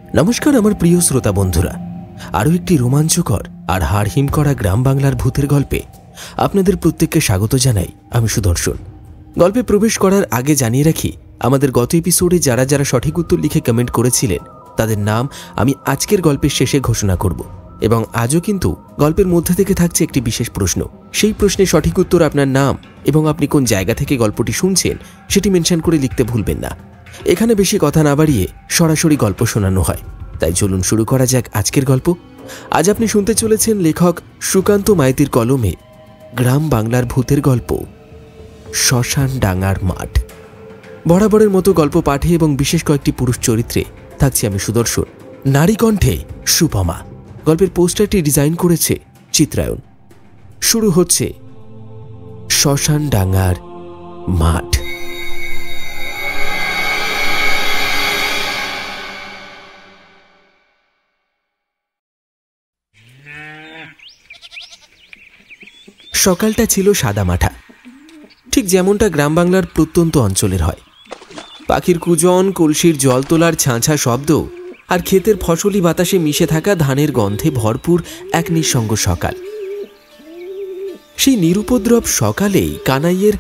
নমস্কার আমার প্রিয় শ্রোতা বন্ধুরা, আরও একটি রোমাঞ্চকর আর হাড়হিম করা গ্রাম বাংলার ভূতের গল্পে আপনাদের প্রত্যেককে স্বাগত জানাই। আমি সুদর্শন। গল্পে প্রবেশ করার আগে জানিয়ে রাখি, আমাদের গত এপিসোডে যারা যারা সঠিক উত্তর লিখে কমেন্ট করেছিলেন তাদের নাম আমি আজকের গল্পের শেষে ঘোষণা করব, এবং আজও কিন্তু গল্পের মধ্যে থেকে থাকছে একটি বিশেষ প্রশ্ন। সেই প্রশ্নে সঠিক উত্তর, আপনার নাম এবং আপনি কোন জায়গা থেকে গল্পটি শুনছেন সেটি মেনশন করে লিখতে ভুলবেন না। এখানে বেশি কথা না বাড়িয়ে সরাসরি গল্প শোনানো হয়, তাই চলুন শুরু করা যাক আজকের গল্প। আজ আপনি শুনতে চলেছেন লেখক সুকান্ত মাইতির কলমে গ্রাম বাংলার ভূতের গল্প শ্মশান ডাঙার মাঠ। বরাবরের মতো গল্প পাঠে এবং বিশেষ কয়েকটি পুরুষ চরিত্রে থাকছি আমি সুদর্শন, নারী কণ্ঠে সুপমা। গল্পের পোস্টারটি ডিজাইন করেছে চিত্রায়ন। শুরু হচ্ছে শ্মশান ডাঙার মাঠ। সকালটা ছিল সাদামাঠা, ঠিক যেমনটা গ্রাম বাংলার প্রত্যন্ত অঞ্চলের হয়। পাখির কুজন, কলসির জল তোলার ছাঁচা শব্দ আর ক্ষেতের ফসলি বাতাসে মিশে থাকা ধানের গন্ধে ভরপুর এক নিঃসঙ্গ সকাল। সেই নিরুপদ্রব সকালেই কানাইয়ের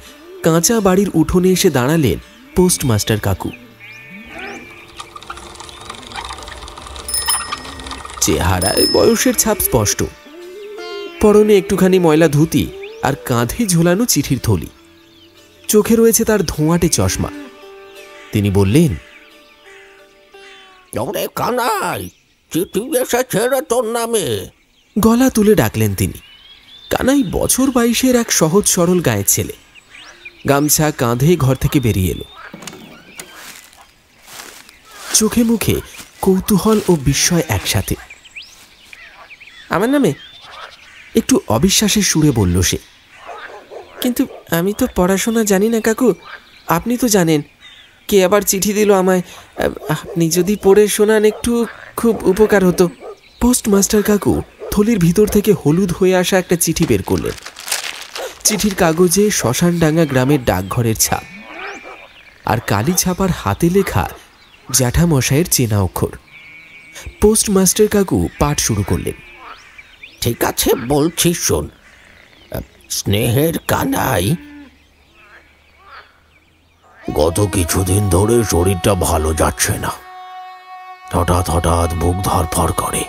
কাঁচা বাড়ির উঠোনে এসে দাঁড়ালেন পোস্টমাস্টার কাকু। চেহারায় বয়সের ছাপ স্পষ্ট, পরনে একটুখানি ময়লা ধুতি আর কাঁধে ঝোলানো চিঠির থলি। চোখে রয়েছে তার ধোঁয়াটে চশমা। তিনি বললেন, কানাই, চিঠি এসেছে রে তোর নামে। গলা তুলে ডাকলেন তিনি। কানাই বছর 22-এর এক সহজ সরল গায়ের ছেলে। গামছা কাঁধে ঘর থেকে বেরিয়ে এলো। চোখে মুখে কৌতূহল ও বিস্ময় একসাথে। আমার নামে? একটু অবিশ্বাসের সুরে বলল সে। কিন্তু আমি তো পড়াশোনা জানি না কাকু, আপনি তো জানেন। কে আবার চিঠি দিল আমায়? আপনি যদি পড়ে শোনান একটু খুব উপকার হতো। পোস্টমাস্টার কাকু থলির ভিতর থেকে হলুদ হয়ে আসা একটা চিঠি বের করলেন। চিঠির কাগজে শ্মশানডাঙ্গা গ্রামের ডাকঘরের ছাপ, আর কালি ছাপার হাতে লেখা জ্যাঠামশাইয়ের চেনা অক্ষর। পোস্টমাস্টার কাকু পাঠ শুরু করলেন। ঠিক আছে, বলছি শোন। স্নেহের কানাই, গত কিছুদিন ধরে শরীরটা ভালো যাচ্ছে না। হঠাৎ হঠাৎ বুক ধরফর করে,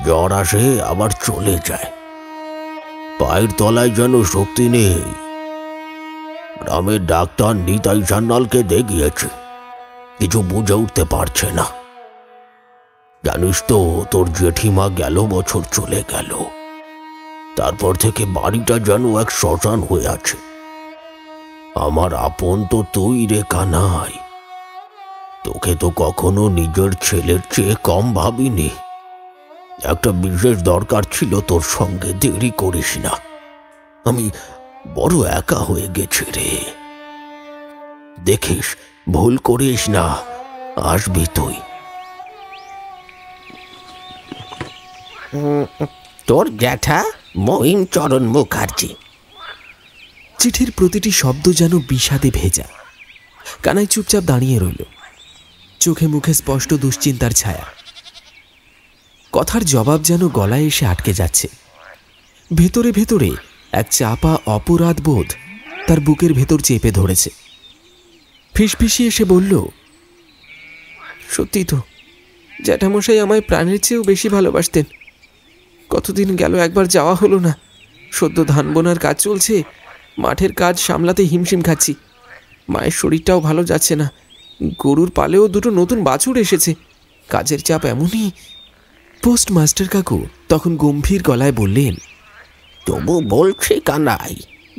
জ্বর আসে আবার চলে যায়। পায়ের তলায় যেন শক্তি নেই। গ্রামের ডাক্তার নিতাই সান্যালকে দেখিয়েছে, কিছু বুঝে উঠতে পারছে না। জানিস তো, তোর জেঠিমা গেল বছর চলে গেল। তারপর থেকে বাড়িটা যেন এক শ্মশান হয়ে আছে। আমার আপন তো তুই রে কানাই। তোকে তো কখনো নিজের ছেলের চেয়ে কম ভাবিনি। একটা বিশেষ দরকার ছিল তোর সঙ্গে, দেরি করিস না। আমি বড় একা হয়ে গেছি রে। দেখিস, ভুল করিস না, আসবি তুই। তোর জ্যাঠা মহিমচরণ মুখার্জি। চিঠির প্রতিটি শব্দ যেন বিষাদে ভেজা। কানাই চুপচাপ দাঁড়িয়ে রইল, চোখে মুখে স্পষ্ট দুশ্চিন্তার ছায়া। কথার জবাব যেন গলায় এসে আটকে যাচ্ছে। ভেতরে ভেতরে এক চাপা অপরাধ বোধ তার বুকের ভেতর চেপে ধরেছে। ফিসফিসিয়ে এসে বলল, সত্যি তো, জ্যাঠামশাই আমায় প্রাণের চেয়েও বেশি ভালোবাসতেন। কতদিন গেল একবার যাওয়া হলো না। সদ্য ধান বোনার কাজ চলছে, মাঠের কাজ সামলাতে হিমশিম খাচ্ছি। মায়ের শরীরটাও ভালো যাচ্ছে না। গরুর পালেও দুটো নতুন বাছুর এসেছে। কাজের চাপ এমনই। পোস্টমাস্টার কাকু তখন গম্ভীর গলায় বললেন, তবু বলছি কানাই,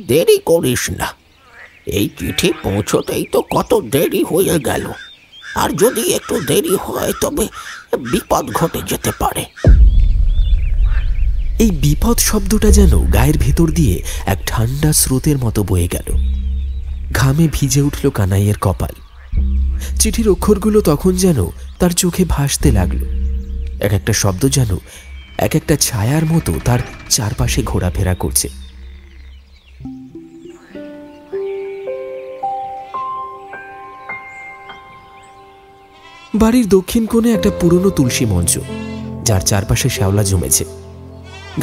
দেরি করিস না। এই চিঠি পৌঁছতেই তো কত দেরি হয়ে গেল। আর যদি একটু দেরি হয় তবে বিপদ ঘটে যেতে পারে। এই বিপদ শব্দটা যেন গায়ের ভেতর দিয়ে এক ঠান্ডা স্রোতের মতো বয়ে গেল। ঘামে ভিজে উঠল কানাইয়ের কপাল। চিঠির অক্ষরগুলো তখন যেন তার চোখে ভাসতে লাগলো। এক একটা শব্দ যেন এক একটা ছায়ার মতো তার চারপাশে ঘোরাফেরা করছে। বাড়ির দক্ষিণ কোণে একটা পুরনো তুলসী মঞ্চ, যার চারপাশে শ্যাওলা জমেছে,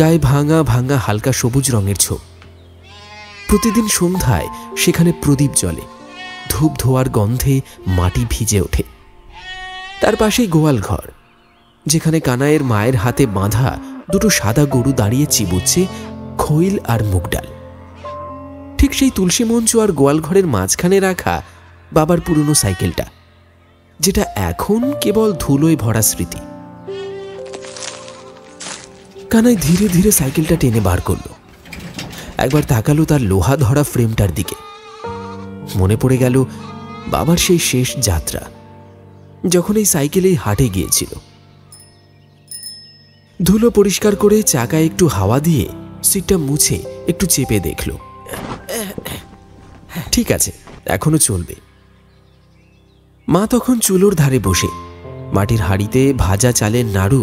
গায়ে ভাঙা ভাঙা হালকা সবুজ রঙের ছোপ। প্রতিদিন সন্ধ্যায় সেখানে প্রদীপ জ্বলে, ধূপ ধোয়ার গন্ধে মাটি ভিজে ওঠে। তার পাশেই গোয়াল ঘর, যেখানে কানাইয়ের মায়ের হাতে বাঁধা দুটো সাদা গরু দাঁড়িয়ে চিবুচ্ছে খৈল আর মুগ ডাল। ঠিক সেই তুলসী মঞ্চ আর গোয়াল ঘরের মাঝখানে রাখা বাবার পুরনো সাইকেলটা, যেটা এখন কেবল ধুলোয় ভরা স্মৃতি। কানাই ধীরে ধীরে সাইকেলটা টেনে বার করলো। একবার তাকালো তার লোহা ধরা ফ্রেমটার দিকে। মনে পড়ে গেল বাবার সেই শেষ যাত্রা, যখন এই সাইকেলেই হাটে গিয়েছিল। ধুলো পরিষ্কার করে চাকায় একটু হাওয়া দিয়ে সিটটা মুছে একটু চেপে দেখল, ঠিক আছে, এখনো চলবে। মা তখন চুলোর ধারে বসে মাটির হাঁড়িতে ভাজা চালের নাড়ু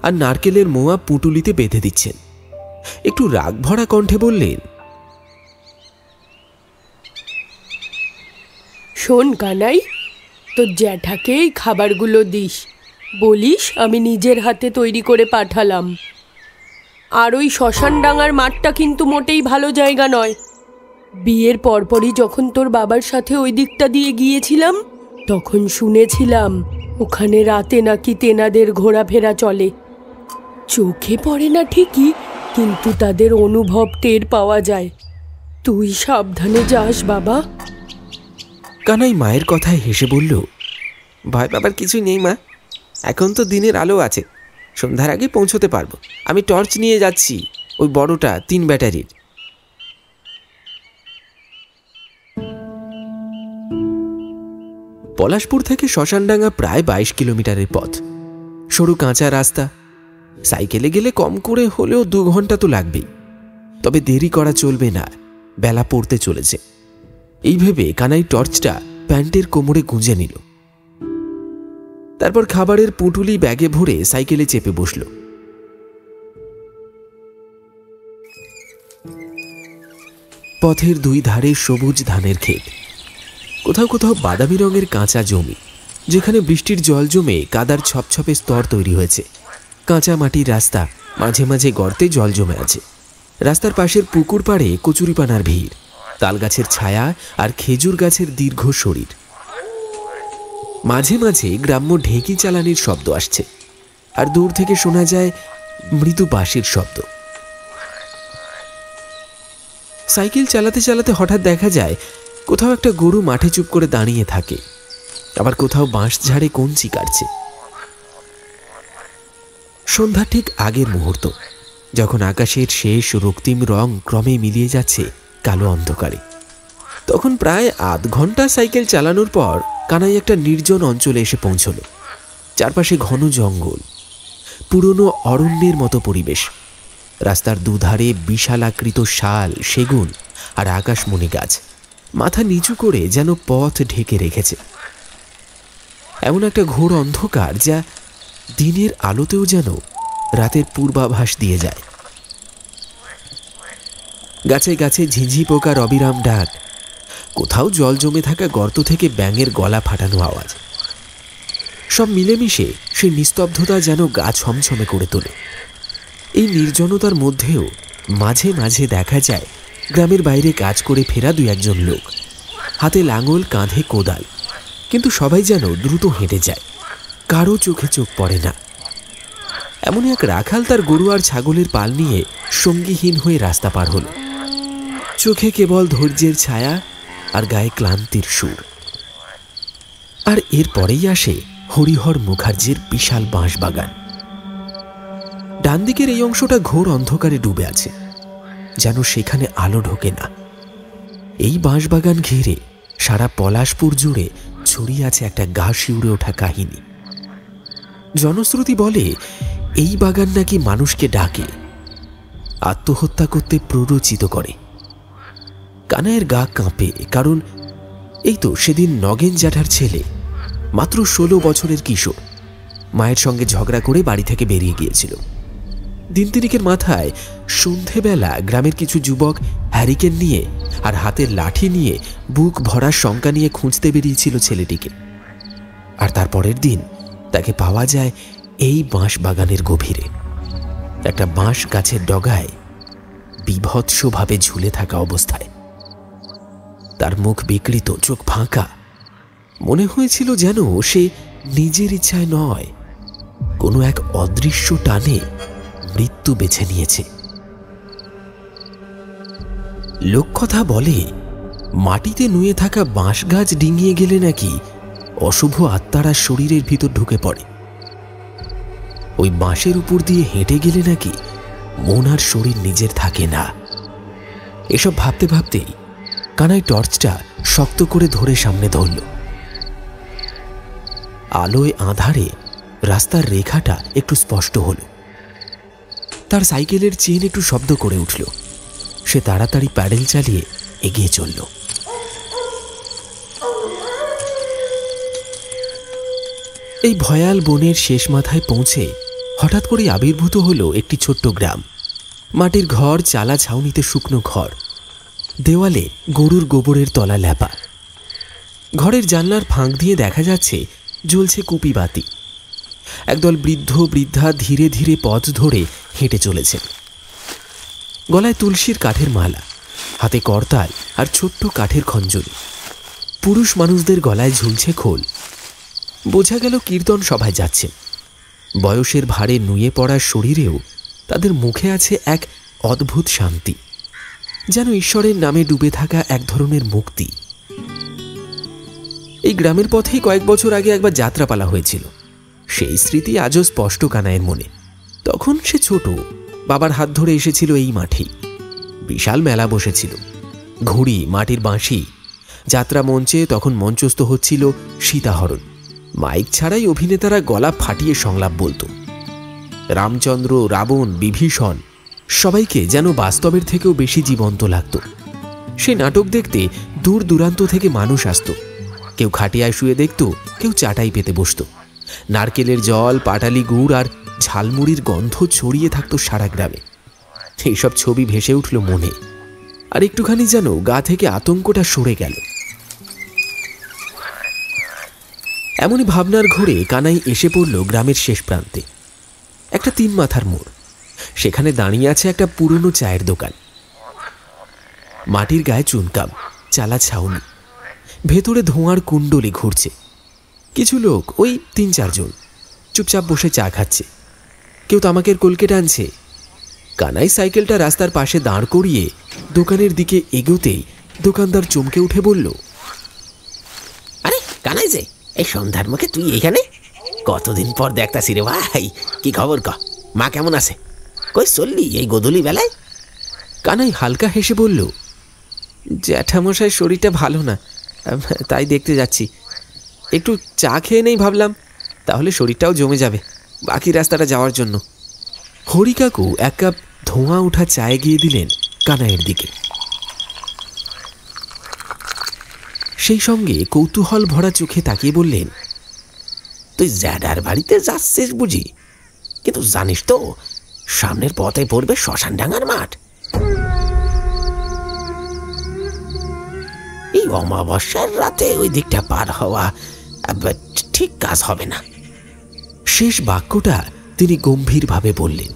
আর নারকেলের মোয়া পুঁটুলিতে বেঁধে দিচ্ছেন। একটু রাগ ভরা কণ্ঠে বললেন, শোন কানাই, তোর জ্যাঠাকে এই খাবারগুলো দিস, বলিস আমি নিজের হাতে তৈরি করে পাঠালাম। আর ওই শ্মশানডাঙ্গার মাঠটা কিন্তু মোটেই ভালো জায়গা নয়। বিয়ের পরপরই যখন তোর বাবার সাথে ওই দিকটা দিয়ে গিয়েছিলাম, তখন শুনেছিলাম ওখানে রাতে নাকি তেনাদের ঘোরাফেরা চলে। চোখে পড়ে না ঠিকই, কিন্তু তাদের অনুভব টের পাওয়া যায়। তুই সাবধানে যাস বাবা। কানাই মায়ের কথায় হেসে বলল, ভয় পাবার কিছুই নেই মা, এখন তো দিনের আলো আছে, সন্ধ্যার আগে পৌঁছতে পারবো। আমি টর্চ নিয়ে যাচ্ছি, ওই বড়টা 3 ব্যাটারির। পলাশপুর থেকে শ্মশানডাঙ্গা প্রায় 22 কিলোমিটারের পথ। সরু কাঁচা রাস্তা, সাইকেলে গেলে কম করে হলেও 2 ঘন্টা তো লাগবেই। তবে দেরি করা চলবে না, বেলা পড়তে চলেছে। এই ভেবে কানাই টর্চটা প্যান্টের কোমরে গুঁজে নিল। তারপর খাবারের পুঁটুলি ব্যাগে ভরে সাইকেলে চেপে বসল। পথের 2 ধারে সবুজ ধানের ক্ষেত, কোথাও কোথাও বাদামি রঙের কাঁচা জমি, যেখানে বৃষ্টির জল জমে কাদার ছপছপে স্তর তৈরি হয়েছে। কাঁচা মাটির রাস্তা, মাঝে মাঝে গর্তে জল জমে আছে। রাস্তার পাশের পুকুর পাড়ে কচুরিপানার ভিড়, তাল গাছের ছায়া আর খেজুর গাছের দীর্ঘ শরীর। মাঝে মাঝে গ্রাম্য ঢেঁকি চালানির শব্দ আসছে, আর দূর থেকে শোনা যায় মৃদু বাঁশির শব্দ। সাইকেল চালাতে চালাতে হঠাৎ দেখা যায় কোথাও একটা গরু মাঠে চুপ করে দাঁড়িয়ে থাকে, আবার কোথাও বাঁশ ঝাড়ে কঞ্চি কাটছে। সন্ধ্যা ঠিক আগের মুহূর্ত, যখন আকাশের শেষ রক্তিম রং ক্রমে মিলিয়ে যাচ্ছে কালো অন্ধকারে। তখন প্রায় আধ ঘন্টা সাইকেল চালানোর পর কানাই একটা নির্জন অঞ্চলে এসে পৌঁছল। চারপাশে ঘন জঙ্গল, পুরনো অরণ্যের মতো পরিবেশ। রাস্তার দুধারে বিশালাকৃত শাল, সেগুন আর আকাশমণি গাছ মাথা নিচু করে যেন পথ ঢেকে রেখেছে। এমন একটা ঘোর অন্ধকার যা দিনের আলোতেও যেন রাতের পূর্বাভাস দিয়ে যায়। গাছে গাছে ঝিঝি পোকার অবিরাম ডাক, কোথাও জল জমে থাকা গর্ত থেকে ব্যাঙের গলা ফাটানো আওয়াজ। সব মিলেমিশে সেই নিস্তব্ধতা যেন গা ছমছমে করে তোলে। এই নির্জনতার মধ্যেও মাঝে মাঝে দেখা যায় গ্রামের বাইরে কাজ করে ফেরা 2-1 লোক, হাতে লাঙল, কাঁধে কোদাল, কিন্তু সবাই যেন দ্রুত হেঁটে যায়, কারো চোখে চোখ পড়ে না। এমনই এক রাখাল তার গরু আর ছাগলের পাল নিয়ে সঙ্গীহীন হয়ে রাস্তা পার হল। চোখে কেবল ধৈর্যের ছায়া আর গায়ে ক্লান্তির সুর। আর এরপরেই আসে হরিহর মুখার্জির বিশাল বাঁশবাগান। ডান দিকের এই অংশটা ঘোর অন্ধকারে ডুবে আছে, যেন সেখানে আলো ঢোকে না। এই বাঁশবাগান ঘিরে সারা পলাশপুর জুড়ে ছড়িয়ে আছে একটা গা শিউরে ওঠা কাহিনী। জনশ্রুতি বলে এই বাগান নাকি মানুষকে ডাকে, আত্মহত্যা করতে প্ররোচিত করে। কানাইয়ের গা কাঁপে, কারণ এই তো সেদিন নগেন জ্যাঠার ছেলে, মাত্র 16 বছরের কিশোর, মায়ের সঙ্গে ঝগড়া করে বাড়ি থেকে বেরিয়ে গিয়েছিল। দিন তিনেকের মাথায় সন্ধেবেলা গ্রামের কিছু যুবক হ্যারিকেন নিয়ে আর হাতের লাঠি নিয়ে বুক ভরা শঙ্কা নিয়ে খুঁজতে বেরিয়েছিল ছেলেটিকে। আর তার পরের দিন তাকে পাওয়া যায় এই বাঁশ বাগানের গভীরে, একটা বাঁশ গাছের ডগায় বিভৎসভাবে ঝুলে থাকা অবস্থায়। তার মুখ বিকৃত, চোখ ফাঁকা। মনে হয়েছিল যেন সে নিজের ইচ্ছায় নয়, কোনো এক অদৃশ্য টানে মৃত্যু বেছে নিয়েছে। লোককথা বলে মাটিতে নুয়ে থাকা বাঁশ গাছ ডিঙিয়ে গেলে নাকি অশুভ আত্মারা শরীরের ভিতর ঢুকে পড়ে। ওই বাঁশের উপর দিয়ে হেঁটে গেলে নাকি মন আর শরীর নিজের থাকে না। এসব ভাবতে ভাবতেই কানাই টর্চটা শক্ত করে ধরে সামনে ধরল। আলোয় আঁধারে রাস্তার রেখাটা একটু স্পষ্ট হল। তার সাইকেলের চেন একটু শব্দ করে উঠল। সে তাড়াতাড়ি প্যাডেল চালিয়ে এগিয়ে চলল। এই ভয়াল বনের শেষ মাথায় পৌঁছে হঠাৎ করে আবির্ভূত হলো একটি ছোট্ট গ্রাম। মাটির ঘর, চালা ছাউনিতে শুকনো ঘর, দেওয়ালে গরুর গোবরের তলা ল্যাপা। ঘরের জানলার ফাঁক দিয়ে দেখা যাচ্ছে জ্বলছে কুপি বাতি। একদল বৃদ্ধ বৃদ্ধা ধীরে ধীরে পথ ধরে হেঁটে চলেছেন। গলায় তুলসীর কাঠের মালা, হাতে করতাল আর ছোট্ট কাঠের খঞ্জনি। পুরুষ মানুষদের গলায় ঝুলছে খোল। বোঝা গেল কীর্তন সভায় যাচ্ছেন। বয়সের ভারে নুয়ে পড়া শরীরেও তাদের মুখে আছে এক অদ্ভুত শান্তি, যেন ঈশ্বরের নামে ডুবে থাকা এক ধরনের মুক্তি। এই গ্রামের পথেই কয়েক বছর আগে একবার যাত্রাপালা হয়েছিল। সেই স্মৃতি আজও স্পষ্ট কানাইয়ের মনে। তখন সে ছোট, বাবার হাত ধরে এসেছিল এই মাঠেই। বিশাল মেলা বসেছিল, ঘুড়ি, মাটির বাঁশি। যাত্রা মঞ্চে তখন মঞ্চস্থ হচ্ছিল সীতাহরণ। মাইক ছাড়াই অভিনেতারা গলা ফাটিয়ে সংলাপ বলতো। রামচন্দ্র, রাবণ, বিভীষণ সবাইকে যেন বাস্তবের থেকেও বেশি জীবন্ত লাগত। সে নাটক দেখতে দূর দূরান্ত থেকে মানুষ আসত। কেউ খাটিয়ায় শুয়ে দেখত, কেউ চাটাই পেতে বসত। নারকেলের জল, পাটালি গুড় আর ঝালমুড়ির গন্ধ ছড়িয়ে থাকত সারা গ্রামে। এইসব ছবি ভেসে উঠল মনে, আর একটুখানি যেন গা থেকে আতঙ্কটা সরে গেল। এমনই ভাবনার ঘোরে কানাই এসে পড়ল গ্রামের শেষ প্রান্তে, একটা 3 মাথার মোড়। সেখানে দাঁড়িয়ে আছে একটা পুরনো চায়ের দোকান। মাটির গায়ে চুনকাম, চালা ছাউনি, ভেতরে ধোঁয়ার কুণ্ডলি ঘুরছে। কিছু লোক, ওই 3-4 জন, চুপচাপ বসে চা খাচ্ছে। কেউ তামাকের কলকে টানছে। কানাই সাইকেলটা রাস্তার পাশে দাঁড় করিয়ে দোকানের দিকে এগোতেই দোকানদার চমকে উঠে বলল, আরে কানাই যে, এই সন্ধ্যার মুখে তুই এখানে? কতদিন পর দেখতাছি রে ভাই। কি খবর ক? মা কেমন আছে? কই চললি এই গোধূলি বেলায়? কানাই হালকা হেসে বলল, জ্যাঠামশাই শরীরটা ভালো না, তাই দেখতে যাচ্ছি। একটু চা খেয়ে নেই ভাবলাম, তাহলে শরীরটাও জমে যাবে বাকি রাস্তাটা যাওয়ার জন্য। হরিকাকু 1 কাপ ধোঁয়া ওঠা চায়ে গিয়ে দিলেন কানাইয়ের দিকে। সেই সঙ্গে কৌতূহল ভরা চোখে তাকিয়ে বললেন, তুই জ্যাডার বাড়িতে যাচ্ছিস বুঝি? কিন্তু জানিস তো সামনের পথে পড়বে শ্মশানডাঙ্গার মাঠ। এই অমাবস্যার রাতে ওই দিকটা পার হওয়া ঠিক কাজ হবে না। শেষ বাক্যটা তিনি গম্ভীরভাবে বললেন,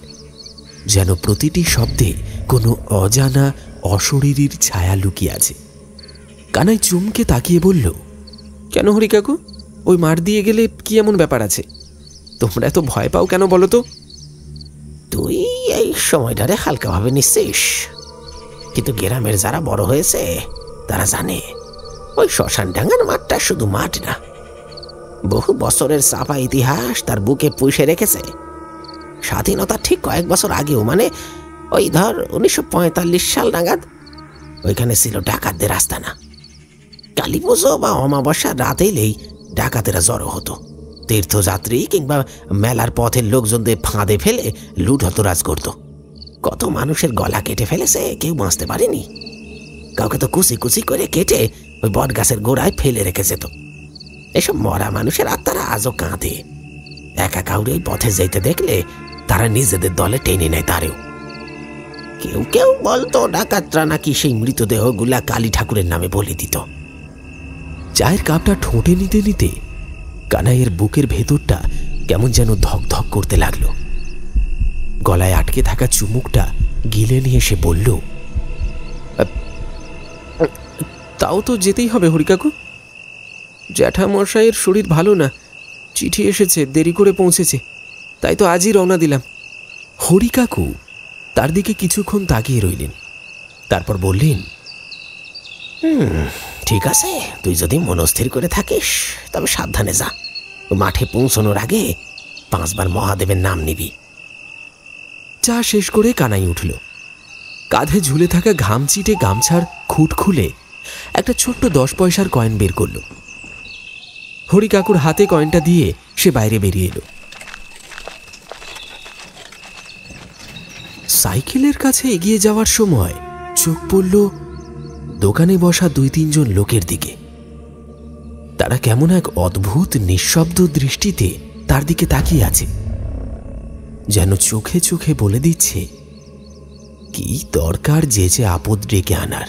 যেন প্রতিটি শব্দে কোনো অজানা অশরীরীর ছায়া লুকিয়ে আছে। কানাই চুমকে তাকিয়ে বলল, কেন হরিকাকু, ওই মাঠ দিয়ে গেলে কি এমন ব্যাপার আছে? তোমরা এত ভয় পাও কেন বলো তো? তুই এই সময়টারে হালকাভাবে নিচ্ছিস, কিন্তু গ্রামের যারা বড় হয়েছে তারা জানে ওই শ্মশানডাঙ্গার মাঠটা শুধু মাঠ না, বহু বছরের চাপা ইতিহাস তার বুকে পুষে রেখেছে। স্বাধীনতা ঠিক কয়েক বছর আগেও, মানে ওই ধর 1945 সাল নাগাদ, ওইখানে ছিল ডাকাতদের আস্তানা। কালী পুজো বা অমাবস্যার রাত এলেই ডাকাতেরা জড়ো হতো। তীর্থযাত্রী কিংবা মেলার পথের লোকজনদের ফাঁদে ফেলে লুটহতরাজ করত। কত মানুষের গলা কেটে ফেলেছে, কেউ বাঁচতে পারেনি। কাউকে তো কুচি কুচি করে কেটে ওই বট গাছের গোড়ায় ফেলে রেখে যেত। এসব মরা মানুষের আত্মারা আজও কাঁদে। একা কাউরে ওই পথে যেতে দেখলে তারা নিজেদের দলে টেনে নেয় তারেও। কেউ কেউ বলতো ডাকাতরা নাকি সেই মৃতদেহগুলা কালী ঠাকুরের নামে বলে দিত। চায়ের কাপটা ঠোঁটে নিতে নিতে কানাইয়ের বুকের ভেতরটা কেমন যেন ধকধক করতে লাগলো। গলায় আটকে থাকা চুমুকটা গিলে নিয়ে সে বলল, তাও তো যেতেই হবে হরিকাকু। জ্যাঠামশাইয়ের শরীর ভালো না, চিঠি এসেছে, দেরি করে পৌঁছেছে, তাই তো আজই রওনা দিলাম। হরিকাকু তার দিকে কিছুক্ষণ তাকিয়ে রইলেন, তারপর বললেন, ঠিক আছে, তুই যদি মনস্থির করে থাকিস তবে সাবধানে যা। মাঠে পৌঁছানোর আগে 5 বার মহাদেবের নাম নিবি। চা শেষ করে কানাই উঠল। কাঁধে ঝুলে থাকা ঘামচিটে গামছার খুঁট খুলে একটা ছোট্ট 10 পয়সার কয়েন বের করল। হরিকাকুর হাতে কয়েনটা দিয়ে সে বাইরে বেরিয়ে এলো। সাইকেলের কাছে এগিয়ে যাওয়ার সময় চোখ পড়ল দোকানে বসা 2-3 জন লোকের দিকে। তারা কেমন এক অদ্ভুত নিঃশব্দ দৃষ্টিতে তার দিকে তাকিয়ে আছে, যেন চোখে চোখে বলে দিচ্ছে, কি দরকার যে আপদ ডেকে আনার,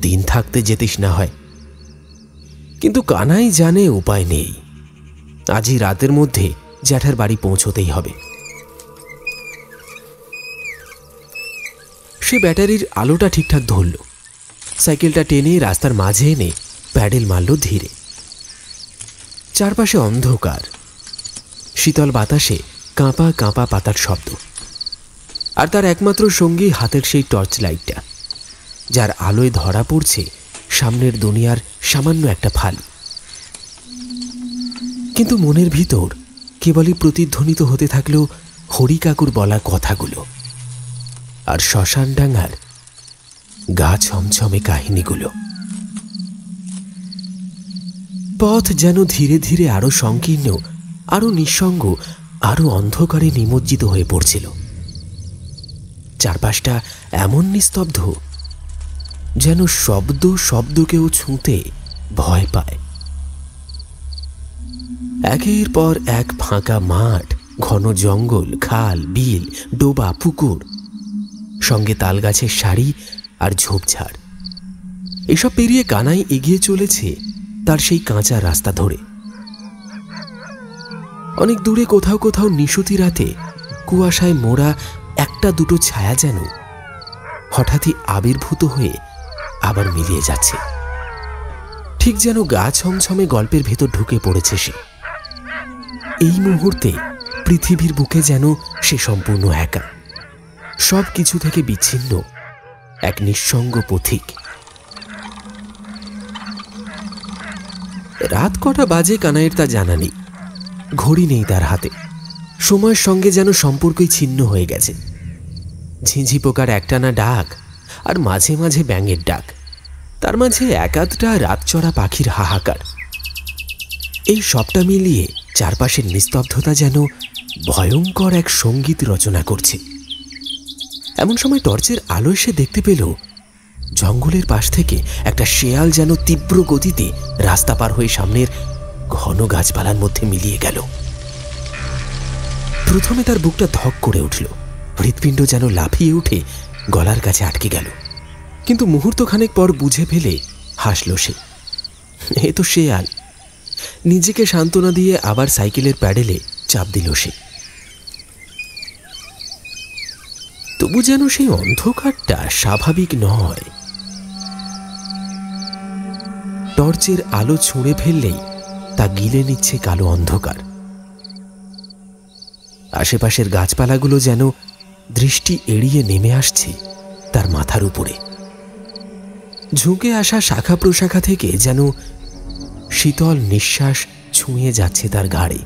দিন থাকতে যেতিস না হয়। কিন্তু কানাই জানে উপায় নেই, আজই রাতের মধ্যে জ্যাঠার বাড়ি পৌঁছতেই হবে। সে ব্যাটারির আলোটা ঠিকঠাক ধরল, সাইকেলটা টেনে রাস্তার মাঝে এনে প্যাডেল মারল ধীরে। চারপাশে অন্ধকার, শীতল বাতাসে কাঁপা কাঁপা পাতার শব্দ, আর তার একমাত্র সঙ্গী হাতের সেই টর্চ লাইটটা, যার আলোয় ধরা পড়ছে সামনের দুনিয়ার সামান্য একটা ফাল। কিন্তু মনের ভিতর কেবলই প্রতিধ্বনিত হতে থাকল হরিকাকুর বলা কথাগুলো আর শ্মশানডাঙ্গার গা ছমছমে কাহিনীগুলো। পথ যেন ধীরে ধীরে আরো সংকীর্ণ, আরো নিঃসঙ্গ, আরো অন্ধকারে নিমজ্জিত হয়ে পড়ছিল। চারপাশটা এমন নিস্তব্ধ যেন শব্দকেও ছুঁতে ভয় পায়। একের পর এক ফাঁকা মাঠ, ঘন জঙ্গল, খাল, বিল, ডোবা, পুকুর, সঙ্গে তালগাছের সারি আর ঝোপঝাড়। এসব পেরিয়ে কানাই এগিয়ে চলেছে তার সেই কাঁচা রাস্তা ধরে। অনেক দূরে কোথাও কোথাও নিশুতি রাতে কুয়াশায় মোড়া একটা দুটো ছায়া যেন হঠাৎই আবির্ভূত হয়ে আবার মিলিয়ে যাচ্ছে, ঠিক যেন গা ছমছমে গল্পের ভেতর ঢুকে পড়েছে সে। এই মুহূর্তে পৃথিবীর বুকে যেন সে সম্পূর্ণ একা, সব কিছু থেকে বিচ্ছিন্ন, এক নিঃসঙ্গ পথিক। রাত কটা বাজে কানাইয়ের তা জানা নেই, ঘড়ি নেই তার হাতে। সময়ের সঙ্গে যেন সম্পর্কই ছিন্ন হয়ে গেছে। ঝিঁঝি পোকার একটানা ডাক আর মাঝে মাঝে ব্যাঙের ডাক, তার মাঝে একাধটা রাতচরা পাখির হাহাকার, এই সবটা মিলিয়ে চারপাশের নিস্তব্ধতা যেন ভয়ঙ্কর এক সঙ্গীত রচনা করছে। এমন সময় টর্চের আলোয় সে দেখতে পেল জঙ্গলের পাশ থেকে একটা শেয়াল যেন তীব্র গতিতে রাস্তা পার হয়ে সামনের ঘন গাছপালার মধ্যে মিলিয়ে গেল। প্রথমে তার বুকটা ধক করে উঠল, হৃৎপিণ্ড যেন লাফিয়ে উঠে গলার কাছে আটকে গেল। কিন্তু মুহূর্তখানেক পর বুঝে ফেলে হাসল সে, এ তো শেয়াল। নিজেকে সান্ত্বনা দিয়ে আবার সাইকেলের প্যাডেলে চাপ দিল সে। তবু যেন সেই অন্ধকারটা স্বাভাবিক নয়। টর্চের আলো ছুঁড়ে ফেললেই তা গিলে নিচ্ছে কালো অন্ধকার। আশেপাশের গাছপালাগুলো যেন দৃষ্টি এড়িয়ে নেমে আসছে তার মাথার উপরে। ঝুঁকে আসা শাখা প্রশাখা থেকে যেন শীতল নিঃশ্বাস ছুঁয়ে যাচ্ছে তার ঘাড়ে।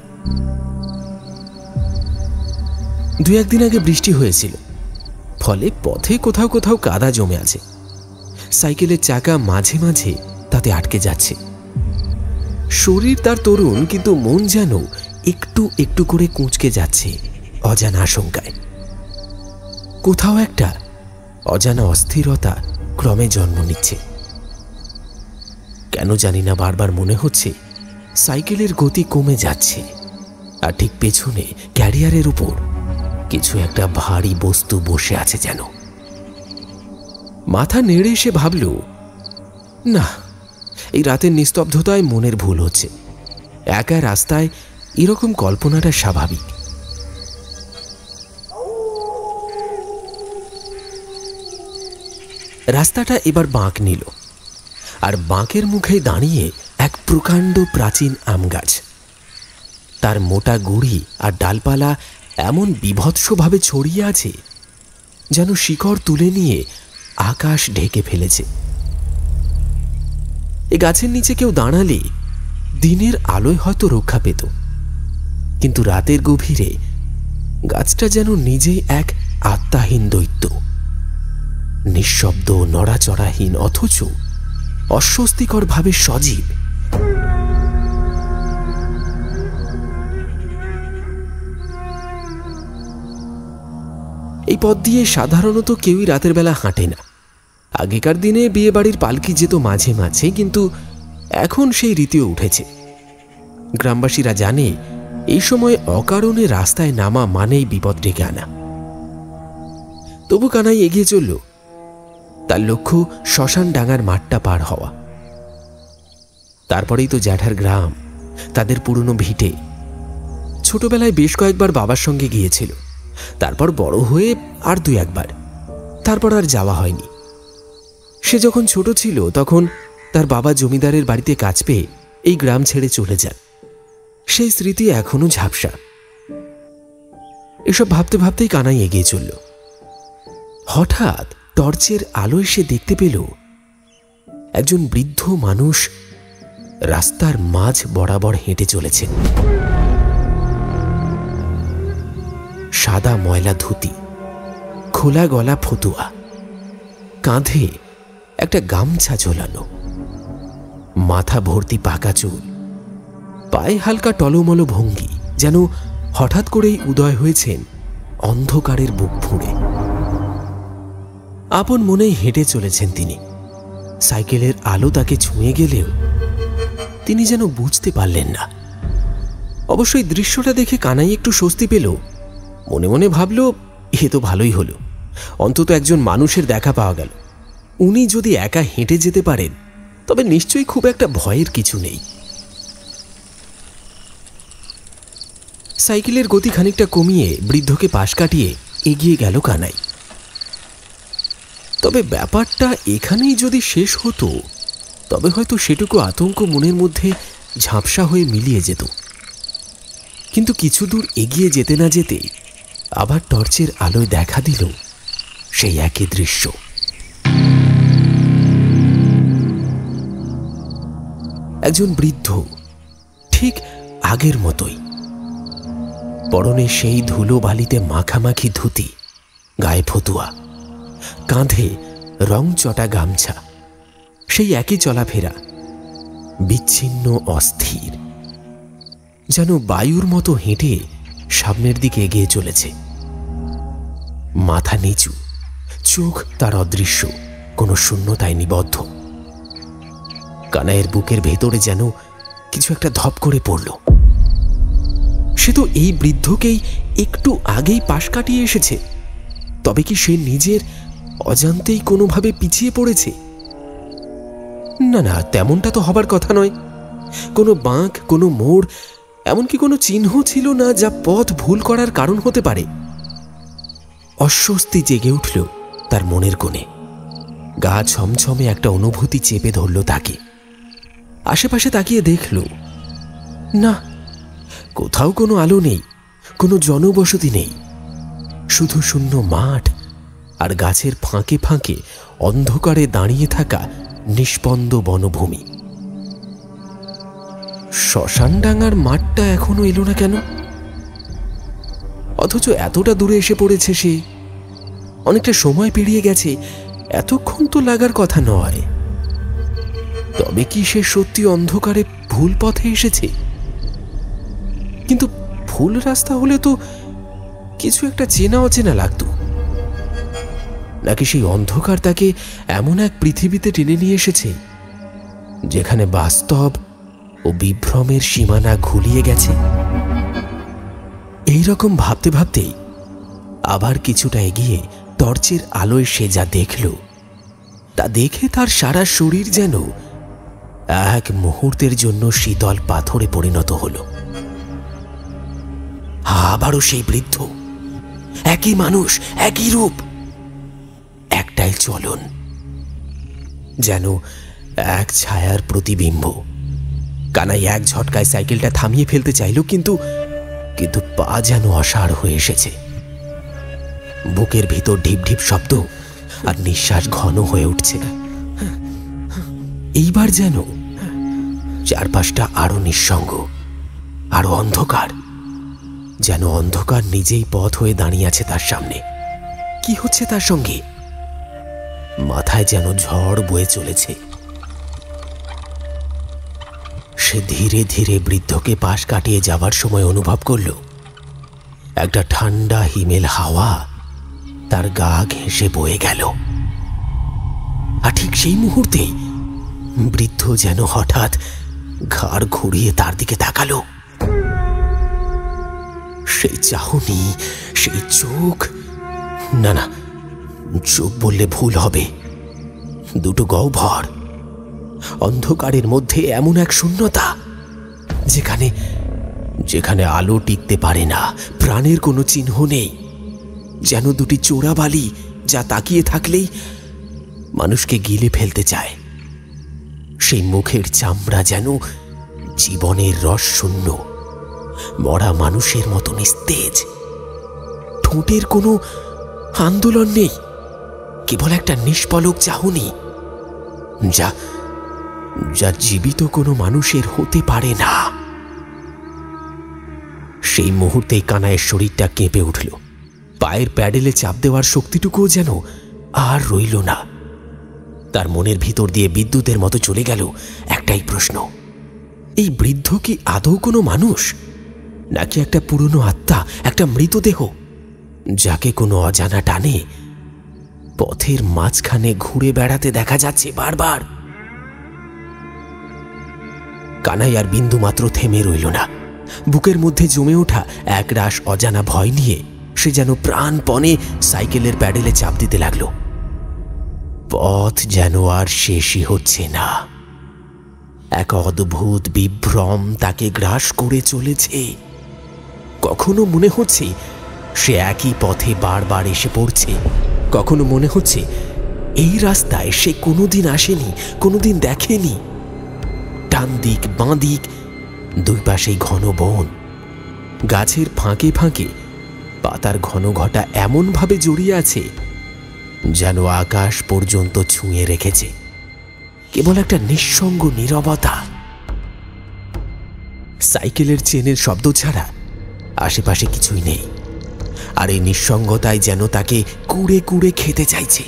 2-1 দিন আগে বৃষ্টি হয়েছিল, ফলে পথে কোথাও কোথাও কাদা জমে আছে। সাইকেলের চাকা মাঝে মাঝে তাতে আটকে যাচ্ছে। শরীর তার তরুণ, কিন্তু মন যেন একটু একটু করে কুঁচকে যাচ্ছে অজানা আশঙ্কায়। কোথাও একটা অজানা অস্থিরতা ক্রমে জন্ম নিচ্ছে। কেন জানি না বারবার মনে হচ্ছে সাইকেলের গতি কমে যাচ্ছে, আর ঠিক পেছনে ক্যারিয়ারের উপর কিছু একটা ভারী বস্তু বসে আছে যেন। মাথা নেড়ে সে ভাবল, না, এই রাতের নিস্তব্ধতায় মনের ভুল হচ্ছে। একা রাস্তায় এরকম কল্পনাটা স্বাভাবিক। রাস্তাটা এবার বাঁক নিল, আর বাঁকের মুখে দাঁড়িয়ে এক প্রকাণ্ড প্রাচীন আম গাছ। তার মোটা গুড়ি আর ডালপালা এমন বীভৎসভাবে ছড়িয়ে আছে যেন শিকড় তুলে নিয়ে আকাশ ঢেকে ফেলেছে। এ গাছের নিচে কেউ দাঁড়ালে দিনের আলোয় হয়তো রক্ষা পেত, কিন্তু রাতের গভীরে গাছটা যেন নিজেই এক আত্মাহীন দৈত্য, নিঃশব্দ, নড়াচড়াহীন, অথচ অস্বস্তিকরভাবে সজীব। এই পথ দিয়ে সাধারণত কেউই রাতের বেলা হাঁটে না। আগেকার দিনে বিয়ে বাড়ির পালকি যেত মাঝে মাঝে, কিন্তু এখন সেই রীতিও উঠেছে। গ্রামবাসীরা জানে এই সময় অকারণে রাস্তায় নামা মানেই বিপদ ডেকে আনা। তবু কানাই এগিয়ে চলল। তার লক্ষ্য শ্মশান ডাঙার মাঠটা পার হওয়া। তারপরেই তো জ্যাঠার গ্রাম, তাদের পুরনো ভিটে। ছোটবেলায় বেশ কয়েকবার বাবার সঙ্গে গিয়েছিল, তারপর বড় হয়ে আর 2 একবার, তারপর আর যাওয়া হয়নি। সে যখন ছোট ছিল তখন তার বাবা জমিদারের বাড়িতে কাজ পেয়ে এই গ্রাম ছেড়ে চলে যান। সেই স্মৃতি এখনো ঝাপসা। এসব ভাবতে ভাবতেই কানাই এগিয়ে চলল। হঠাৎ টর্চের আলোয় সে দেখতে পেল একজন বৃদ্ধ মানুষ রাস্তার মাঝ বরাবর হেঁটে চলেছেন। সাদা ময়লা ধুতি, খোলা গলা ফতুয়া, কাঁধে একটা গামছা ঝোলানো, মাথা ভর্তি পাকা চুল, পায়ে হালকা টলমলো ভঙ্গি, যেন হঠাৎ করেই উদয় হয়েছেন অন্ধকারের বুক ফুঁড়ে। আপন মনেই হেঁটে চলেছেন তিনি। সাইকেলের আলো তাকে ছুঁয়ে গেলেও তিনি যেন বুঝতে পারলেন না। অবশ্যই দৃশ্যটা দেখে কানাই একটু স্বস্তি পেল। মনে মনে ভাবল, এ তো ভালোই হলো, অন্তত একজন মানুষের দেখা পাওয়া গেল। উনি যদি একা হেঁটে যেতে পারেন তবে নিশ্চয়ই খুব একটা ভয়ের কিছু নেই। সাইকেলের গতি খানিকটা কমিয়ে বৃদ্ধকে পাশ কাটিয়ে এগিয়ে গেল কানাই। তবে ব্যাপারটা এখানেই যদি শেষ হতো তবে হয়তো সেটুকু আতঙ্ক মনের মধ্যে ঝাপসা হয়ে মিলিয়ে যেত। কিন্তু কিছু দূর এগিয়ে যেতে না যেতে আবার টর্চের আলোয় দেখা দিল সেই একই দৃশ্য। একজন বৃদ্ধ, ঠিক আগের মতোই, পরনে সেই ধুলো বালিতে মাখামাখি ধুতি, গায়ে ফতুয়া, কাঁধে রংচটা গামছা, সেই একই চলাফেরা, বিচ্ছিন্ন, অস্থির, যেন বায়ুর মতো হেঁটে সামনের দিকে এগিয়ে চলেছে। মাথা নিচু, চোখ তার অদৃশ্য, কোনো শূন্যতায় নিবদ্ধ। কানাইয়ের বুকের ভেতরে যেন কিছু একটা ধপ করে পড়ল। সে তো এই বৃদ্ধকেই একটু আগেই পাশ কাটিয়ে এসেছে। তবে কি সে নিজের অজান্তেই কোনোভাবে পিছিয়ে পড়েছে? না না, তেমনটা তো হবার কথা নয়। কোনো বাঁক, কোনো মোড়, এমনকি কোনো চিহ্ন ছিল না যা পথ ভুল করার কারণ হতে পারে। অস্বস্তি জেগে উঠল তার মনের কোণে। গা ছমছমে একটা অনুভূতি চেপে ধরল তাকে। আশেপাশে তাকিয়ে দেখল, না, কোথাও কোনো আলো নেই, কোনো জনবসতি নেই, শুধু শূন্য মাঠ আর গাছের ফাঁকে ফাঁকে অন্ধকারে দাঁড়িয়ে থাকা নিষ্পন্দ বনভূমি। শ্মশানডাঙ্গার মাঠটা এখনো এলো না কেন? অথচ এতটা দূরে এসে পড়েছে সে। অনেকটা সময় পেরিয়ে গেছে, এতক্ষণ তো লাগার কথা নয়। তবে কি সে সত্যি অন্ধকারে ভুল পথে এসেছে? কিন্তু ভুল রাস্তা হলে তো কিছু একটা চেনা অচেনা লাগতো। নাকি সেই অন্ধকার তাকে এমন এক পৃথিবীতে টেনে নিয়ে এসেছে যেখানে বাস্তব ও বিভ্রমের সীমানা ঘুলিয়ে গেছে? এইরকম ভাবতে ভাবতেই আবার কিছুটা এগিয়ে টর্চের আলোয় সে যা দেখল তা দেখে তার সারা শরীর যেন এক মুহূর্তের জন্য শীতল পাথরে পরিণত হল। আবারও সেই বৃদ্ধ, একই মানুষ, একই রূপ, একটাই চলন, যেন এক ছায়ার প্রতিবিম্ব। কানাই এক ঝটকায় সাইকেলটা থামিয়ে ফেলতে চাইল, কিন্তু পা যেন অসাড় হয়ে এসেছে। বুকের ভিতর ঢিপ ঢিপ শব্দ আর নিঃশ্বাস ঘন হয়ে উঠছে। এইবার যেন চারপাশটা আরো নিঃসঙ্গ, আরো অন্ধকার, যেন অন্ধকার নিজেই পথ হয়ে দাঁড়িয়ে আছে তার সামনে। কি হচ্ছে তার সঙ্গে? মাথায় যেন ঝড় বয়ে চলেছে। সে ধীরে ধীরে বৃদ্ধকে পাশ কাটিয়ে যাবার সময় অনুভব করল একটা ঠান্ডা হিমেল হাওয়া তার গা ঘেঁষে বয়ে গেল। আর ঠিক সেই মুহূর্তেই বৃদ্ধ যেন হঠাৎ ঘাড় ঘুরিয়ে তার দিকে তাকালো। সেই চাহনি, সেই চোখ, না না, চোখ বললে ভুল হবে, দুটো গহ্বর। অন্ধকারের মধ্যে এমন এক শূন্যতা, যেখানে আলো টিকতে পারে না, প্রাণের কোনো চিহ্ন নেই, যেন দুটি চোরা বালি যা তাকিয়ে থাকলেই মানুষকে গিলে ফেলতে চায়। সেই মুখের চামড়া যেন জীবনের রস শূন্য, মরা মানুষের মতো নিস্তেজ। ঠোঁটের কোনো আন্দোলন নেই, কেবল একটা নিষ্পলক চাহনি, যা জীবিত কোনো মানুষের হতে পারে না। সেই মুহূর্তেই কানাইয়ের শরীরটা কেঁপে উঠল। পায়ের প্যাডেলে চাপ দেওয়ার শক্তিটুকুও যেন আর রইল না। তার মনের ভিতর দিয়ে বিদ্যুতের মতো চলে গেল একটাই প্রশ্ন, এই বৃদ্ধ কি আদৌ কোনো মানুষ, নাকি একটা পুরনো আত্মা, একটা মৃতদেহ, যাকে কোনো অজানা টানে পথের মাঝখানে ঘুরে বেড়াতে দেখা যাচ্ছে বারবার? কানাই আর বিন্দু মাত্র থেমে রইল না। বুকের মধ্যে জমে ওঠা এক রাশ অজানা ভয় নিয়ে সে যেন প্রাণপণে সাইকেলের প্যাডেলে চাপ দিতে লাগল। পথ যেন আর শেষই হচ্ছে না। এক অদ্ভুত বিভ্রম তাকে গ্রাস করে চলেছে। কখনো মনে হচ্ছে সে একই পথে বারবার এসে পড়ছে, কখনো মনে হচ্ছে এই রাস্তায় সে কোনোদিন আসেনি, কোনোদিন দেখেনি। ডান দিক, বাঁ দিক, দুই পাশেই ঘন বন, গাছের ফাঁকে ফাঁকে পাতার ঘন ঘটা এমনভাবে জড়িয়ে আছে যেন আকাশ পর্যন্ত ছুঁয়ে রেখেছে। কেবল একটা নিঃসঙ্গ নীরবতা। সাইকেলের চেনের শব্দ ছাড়া আশেপাশে কিছুই নেই, আর এই নিঃসঙ্গতায় যেন তাকে কুড়ে কুড়ে খেতে চাইছে।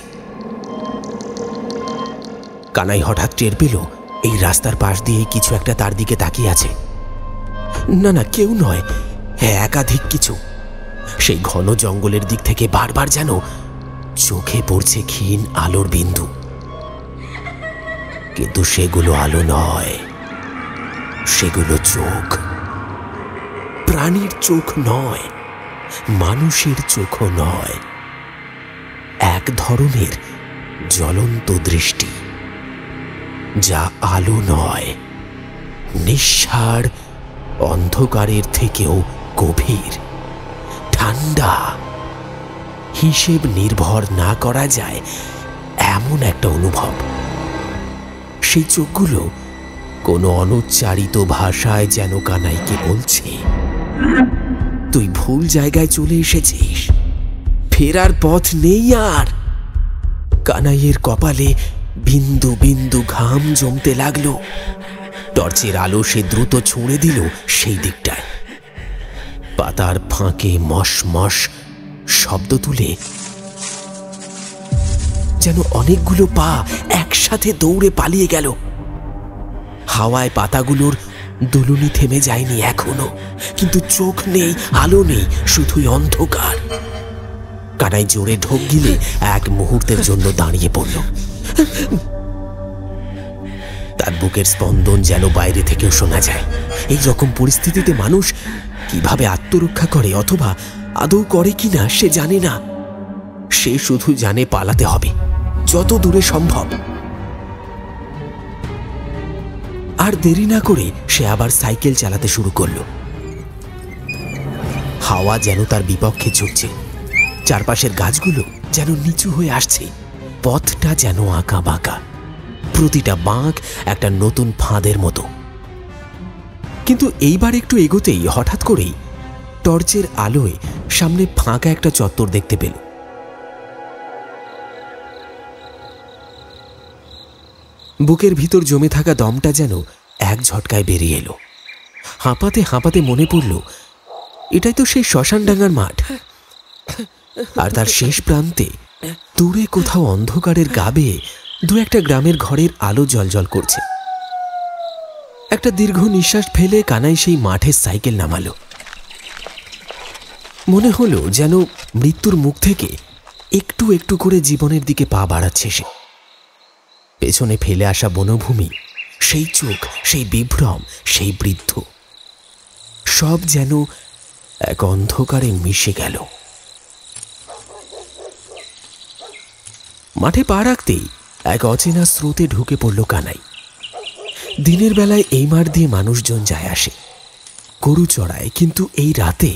কানাই হঠাৎ টের পেল এই রাস্তার পাশ দিয়ে কিছু একটা তার দিকে তাকিয়ে আছে। না না, কেউ নয়, একাধিক কিছু। সেই ঘন জঙ্গলের দিক থেকে বারবার যেন চোখে পড়ছে ক্ষীণ আলোর বিন্দু, কিন্তু সেগুলো আলো নয়, সেগুলো চোখ। প্রাণীর চোখ নয়, মানুষের চোখও নয়, এক ধরনের জ্বলন্ত দৃষ্টি, যা আলো নয়, নিঃসার অন্ধকারের থেকেও গভীর, ঠান্ডা, হিসেব নির্ভর না করা যায় এমন একটা অনুভব। সেই চোখগুলো কোনো অনুচ্চারিত ভাষায় যেন কানাইকে বলছে, তুই ভুল জায়গায় চলে এসেছিস, ফেরার পথ নেই আর। কানাইয়ের কপালে বিন্দু বিন্দু ঘাম জমতে লাগলো। টর্চের আলো সে দ্রুত ছুঁড়ে দিল সেই দিকটায়। পাতার ফাঁকে মশমশ শব্দ তুলে যেন অনেকগুলো পা একসাথে দৌড়ে পালিয়ে গেল। হাওয়ায় পাতাগুলোর দুলুনি থেমে যায়নি এখনো, কিন্তু চোখ নেই, আলো নেই, শুধুই অন্ধকার। কানাই জোরে ঢোক গিলে এক মুহূর্তের জন্য দাঁড়িয়ে পড়ল। তার বুকের স্পন্দন যেন বাইরে থেকেও শোনা যায়। এই রকম পরিস্থিতিতে মানুষ কিভাবে আত্মরক্ষা করে, অথবা আদৌ করে কিনা সে জানে না। সে শুধু জানে পালাতে হবে যত দূরে সম্ভব। আর দেরি না করে সে আবার সাইকেল চালাতে শুরু করল। হাওয়া যেন তার বিপক্ষে ঝুঁকছে, চারপাশের গাছগুলো যেন নিচু হয়ে আসছে, পথটা যেন আঁকা বাঁকা, প্রতিটা বাঁক একটা নতুন ফাঁদের মতো। কিন্তু এইবার একটু এগোতেই হঠাৎ করেই টর্চের আলোয় সামনে ফাঁকা একটা চত্বর দেখতে পেল। বুকের ভিতর জমে থাকা দমটা যেন এক ঝটকায় বেরিয়ে এলো। হাঁপাতে হাঁপাতে মনে পড়ল এটাই তো সেই শ্মশানডাঙ্গার মাঠ, আর তার শেষ প্রান্তে দূরে কোথাও অন্ধকারের গা বেয়ে দু একটা গ্রামের ঘরের আলো জ্বলজ্বল করছে। একটা দীর্ঘ নিঃশ্বাস ফেলে কানাই সেই মাঠে সাইকেল নামালো। মনে হলো যেন মৃত্যুর মুখ থেকে একটু একটু করে জীবনের দিকে পা বাড়াচ্ছে সে। পেছনে ফেলে আসা বনভূমি, সেই চোখ, সেই বিভ্রম, সেই বৃদ্ধ, সব যেন এক অন্ধকারে মিশে গেল। মাঠে পা রাখতেই এক অচেনা স্রোতে ঢুকে পড়ল কানাই। দিনের বেলায় এই মাঠ দিয়ে মানুষজন যায় আসে, গরু চড়ায়, কিন্তু এই রাতে,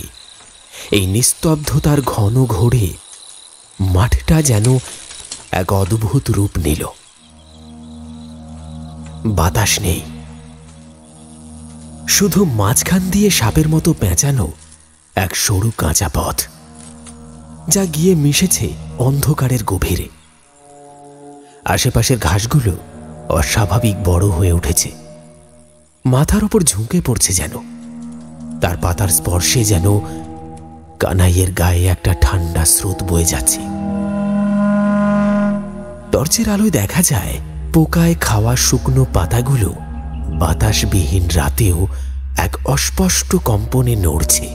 এই নিস্তব্ধতার ঘন ঘোরে মাঠটা যেন এক অদ্ভুত রূপ নিল। বাতাস নেই, শুধু মাঝখান দিয়ে সাপের মতো পেঁচানো এক সরু কাঁচা পথ, যা গিয়ে মিশেছে অন্ধকারের গভীরে। আশেপাশের ঘাসগুলো অস্বাভাবিক বড় হয়ে উঠেছে, মাথার ওপর ঝুঁকে পড়ছে যেন। তার পাতার স্পর্শে যেন কানাইয়ের গায়ে একটা ঠান্ডা স্রোত বয়ে যাচ্ছে। টর্চের আলোয় দেখা যায় পোকায় খাওয়া শুকনো পাতাগুলো বাতাসবিহীন রাতেও এক অস্পষ্ট কম্পনে নড়ছে।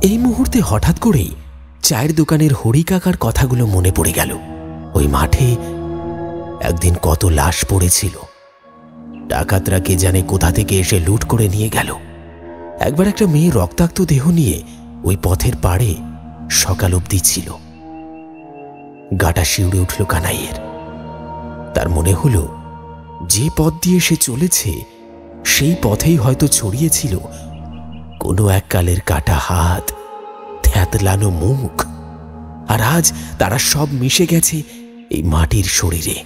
এই মুহূর্তে হঠাৎ করেই চায়ের দোকানের হরি কাকার কথাগুলো মনে পড়ে গেল। ওই মাঠে একদিন কত লাশ পড়েছিল, ডাকাতরা কে জানে কোথা থেকে এসে লুট করে নিয়ে গেল। একবার একটা মেয়ে রক্তাক্ত দেহ নিয়ে ওই পথের পাড়ে সকাল অবধি ছিল। গাটা শিউড়ে উঠল কানাইয়ের। তার মনে হলো যে পথ দিয়ে সে চলেছে সেই পথেই হয়তো ছড়িয়েছিল কোনো এককালের কাটা হাত, থ্যাতলানো মুখ, আর আজ তারা সব মিশে গেছে এই মাটির শরীরে।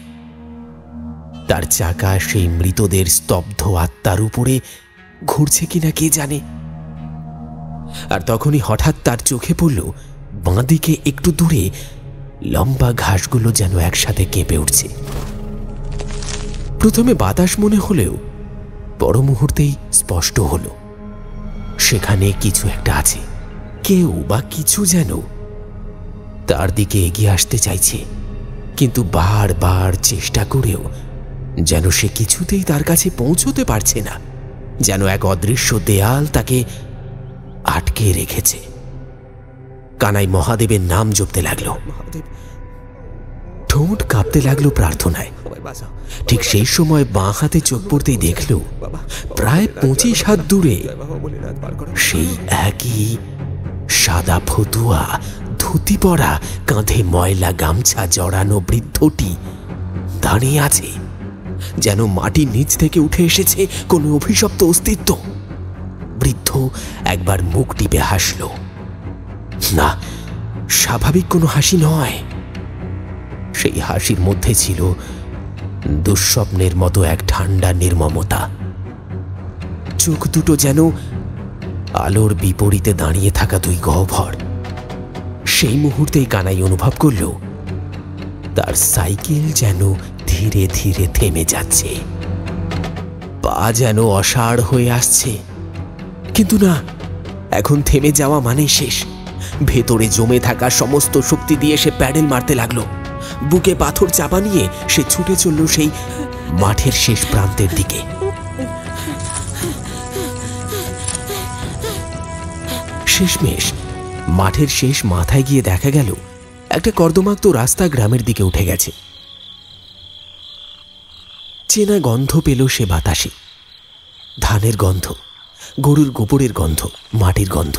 তার চাকা সেই মৃতদের স্তব্ধ আত্মার উপরে ঘুরছে কিনা কে জানে। আর তখনই হঠাৎ তার চোখে পড়ল বাঁদিকে একটু দূরে লম্বা ঘাসগুলো যেন একসাথে কেঁপে উঠছে। প্রথমে বাতাস মনে হলেও পর মুহূর্তেই স্পষ্ট হলো সেখানে কিছু একটা আছে, কেউ বা কিছু যেন তার দিকে এগিয়ে আসতে চাইছে, কিন্তু বারবার চেষ্টা করেও যেন সে কিছুতেই তার কাছে পৌঁছতে পারছে না। যেন এক অদৃশ্য দেয়াল তাকে আটকে রেখেছে। কানাই মহাদেবের নাম জপতে লাগলো, ঠোঁট কাঁপতে লাগলো প্রার্থনায়। ঠিক সেই সময় বাঁ হাতে চোখ পড়তেই দেখল প্রায় 25 হাত দূরে সেই একই সাদা ফতুয়া ধুতি পরা, কাঁধে ময়লা গামছা জড়ানো বৃদ্ধটি দাঁড়িয়ে আছে, যেন মাটির নিচ থেকে উঠে এসেছে কোনো অভিশপ্ত অস্তিত্ব। বৃদ্ধ একবার মুখ টিপে হাসল। না, স্বাভাবিক কোনো হাসি নয়। সেই হাসির মধ্যে ছিল দুঃস্বপ্নের মতো এক ঠান্ডা নির্মমতা। চোখ দুটো যেন আলোর বিপরীতে দাঁড়িয়ে থাকা দুই গহ্বর। সেই মুহূর্তেই কানাই অনুভব করল তার সাইকেল যেন ধীরে ধীরে থেমে যাচ্ছে, পা যেন অসাড় হয়ে আসছে। কিন্তু না, এখন থেমে যাওয়া মানে শেষ। ভেতরে জমে থাকা সমস্ত শক্তি দিয়ে সে প্যাডেল মারতে লাগলো। বুকে পাথর চাপা নিয়ে সে ছুটে চলল সেই মাঠের শেষ প্রান্তের দিকে। শেষমেশ মাঠের শেষ মাথায় গিয়ে দেখা গেল একটা কর্দমাক্ত রাস্তা গ্রামের দিকে উঠে গেছে। চেনা গন্ধ পেল সে বাতাসে, ধানের গন্ধ, গরুর গোবরের গন্ধ, মাটির গন্ধ,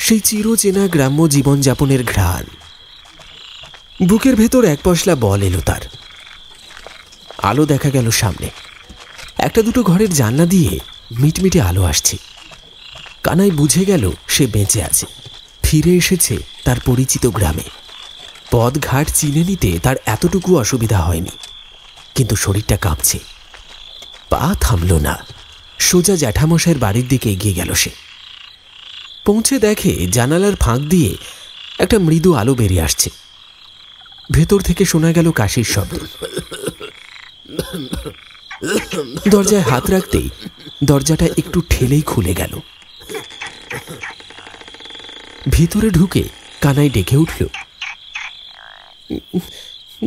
সেই চিরচেনা গ্রাম্য জীবনযাপনের ঘ্রাণ। বুকের ভেতর এক পশলা বল এলো তার। আলো দেখা গেল সামনে। একটা দুটো ঘরের জানলা দিয়ে মিটমিটে আলো আসছে। কানাই বুঝে গেল সে বেঁচে আছে, ফিরে এসেছে তার পরিচিত গ্রামে। পথঘাট চিনে নিতে তার এতটুকু অসুবিধা হয়নি, কিন্তু শরীরটা কাঁপছে। পা থামল না, সোজা জ্যাঠামশাইয়ের বাড়ির দিকে এগিয়ে গেল সে। পৌঁছে দেখে জানালার ফাঁক দিয়ে একটা মৃদু আলো বেরিয়ে আসছে। ভেতর থেকে শোনা গেল কাশির শব্দ। দরজায় হাত রাখতেই দরজাটা একটু ঠেলেই খুলে গেল। ভিতরে ঢুকে কানাই ডেকে উঠল,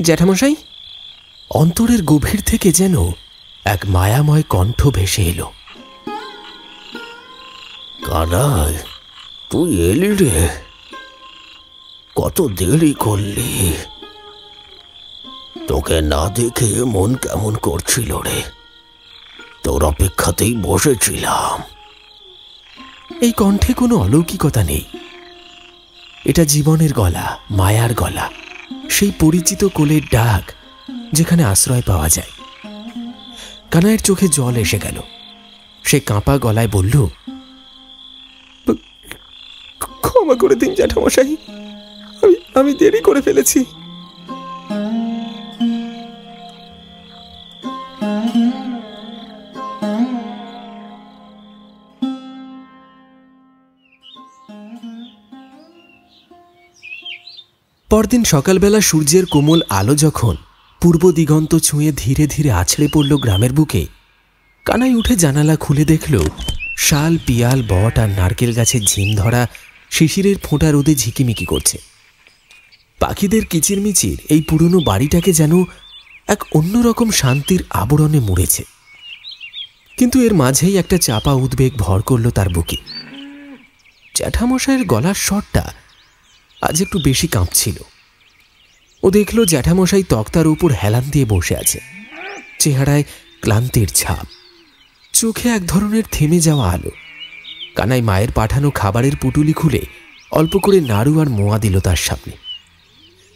জ্যাঠামশাই। অন্তরের গভীর থেকে যেন এক মায়াময় কণ্ঠ ভেসে এলো, কানাই, তুই এলি রে? কত দেরি করলি? তোকে না দেখে মন কেমন করছিল রে। তোর অপেক্ষাতেই বসেছিলাম। এই কণ্ঠে কোনো অলৌকিকতা নেই। এটা জীবনের গলা, মায়ার গলা, সেই পরিচিত কোলের ডাক যেখানে আশ্রয় পাওয়া যায়। কানাইয়ের চোখে জল এসে গেল। সে কাঁপা গলায় বলল, ক্ষমা করে দিন জ্যাঠামশাই, আমি দেরি করে ফেলেছি। পরদিন সকালবেলা সূর্যের কোমল আলো যখন পূর্ব দিগন্ত ছুঁয়ে ধীরে ধীরে আছড়ে পড়ল গ্রামের বুকে, কানাই উঠে জানালা খুলে দেখল শাল, পিয়াল, বট আর নারকেল গাছের ঝিম ধরা শিশিরের ফোঁটা রোদে ঝিকিমিকি করছে। পাখিদের কিচিরমিচির এই পুরনো বাড়িটাকে যেন এক অন্যরকম শান্তির আবরণে মুড়েছে। কিন্তু এর মাঝেই একটা চাপা উদ্বেগ ভর করল তার বুকে। জ্যাঠামশাইয়ের গলার স্বরটা আজ একটু বেশি কাঁপছিল। ও দেখল জ্যাঠামশাই তক্তার উপর হেলান দিয়ে বসে আছে, চেহারায় ক্লান্তির ছাপ, চোখে এক ধরনের থেমে যাওয়া আলো। কানাই মায়ের পাঠানো খাবারের পুটুলি খুলে অল্প করে নাড়ু আর মোয়া দিল তার সামনে।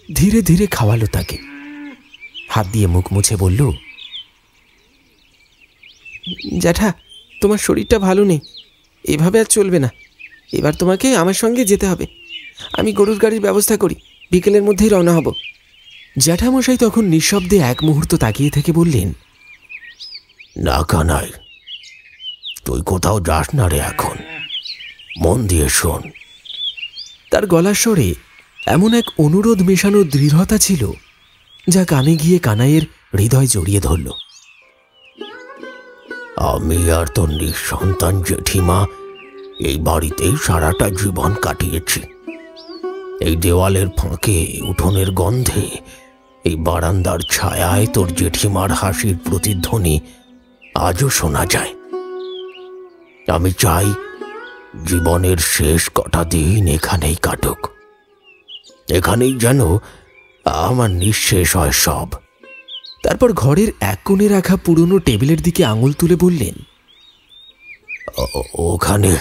ধীরে ধীরে খাওয়ালো তাকে। হাত দিয়ে মুখ মুছে বলল, জ্যাঠা, তোমার শরীরটা ভালো নেই, এভাবে আর চলবে না। এবার তোমাকে আমার সঙ্গে যেতে হবে। আমি গরুর গাড়ির ব্যবস্থা করি, বিকেলের মধ্যেই রওনা হব। জ্যাঠামশাই তখন নিঃশব্দে এক মুহূর্ত তাকিয়ে থেকে বললেন, না কানাই, তুই কোথাও যাস না রে এখন। মন দিয়ে শোন। তার গলার স্বরে এমন এক অনুরোধ মেশানো দৃঢ়তা ছিল যা কানে গিয়ে কানাইয়ের হৃদয় জড়িয়ে ধরল। আমি আর তোর নিঃসন্তান জেঠিমা এই বাড়িতেই সারাটা জীবন কাটিয়েছি। এই দেওয়ালের ফাঁকে, উঠোনের গন্ধে, এই বারান্দার ছায়ায় তোর জেঠিমার হাসির প্রতিধ্বনি আজও শোনা যায়। আমি চাই জীবনের শেষ কটা দিন এখানেই কাটুক। এখানেই যেন আমার নিঃশেষ হয় সব। তারপর ঘরের এক কোণে রাখা পুরনো টেবিলের দিকে আঙুল তুলে বললেন, ওখানে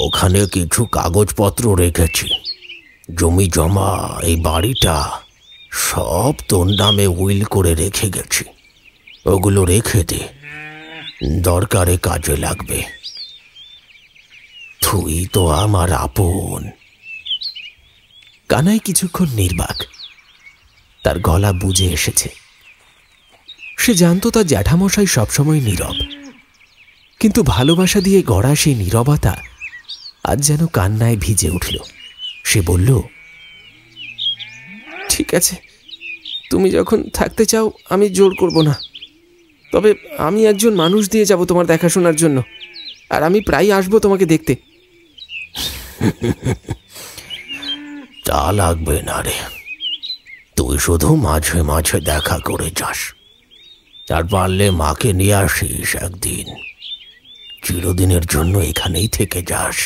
ওখানে কিছু কাগজপত্র রেখেছি। জমি জমা, এই বাড়িটা সব তোর নামে উইল করে রেখে গেছি। ওগুলো রেখে দে, দরকারে কাজে লাগবে। তুই তো আমার আপন। কানাই কিছুক্ষণ নির্বাক। তার গলা বুঝে এসেছে। সে জানত তার জ্যাঠামশাই সবসময় নীরব, কিন্তু ভালোবাসা দিয়ে গড়া সেই নীরবতা আজ যেন কান্নায় ভিজে উঠল। সে বলল, ঠিক আছে, তুমি যখন থাকতে চাও আমি জোর করব না। তবে আমি একজন মানুষ দিয়ে যাব তোমার দেখাশোনার জন্য, আর আমি প্রায় আসবো তোমাকে দেখতে। তা লাগবে না রে, তুই শুধু মাঝে মাঝে দেখা করে যাস। আর পারলে মাকে নিয়ে আসিস একদিন। চিরদিনের জন্য এখানেই থেকে যাস।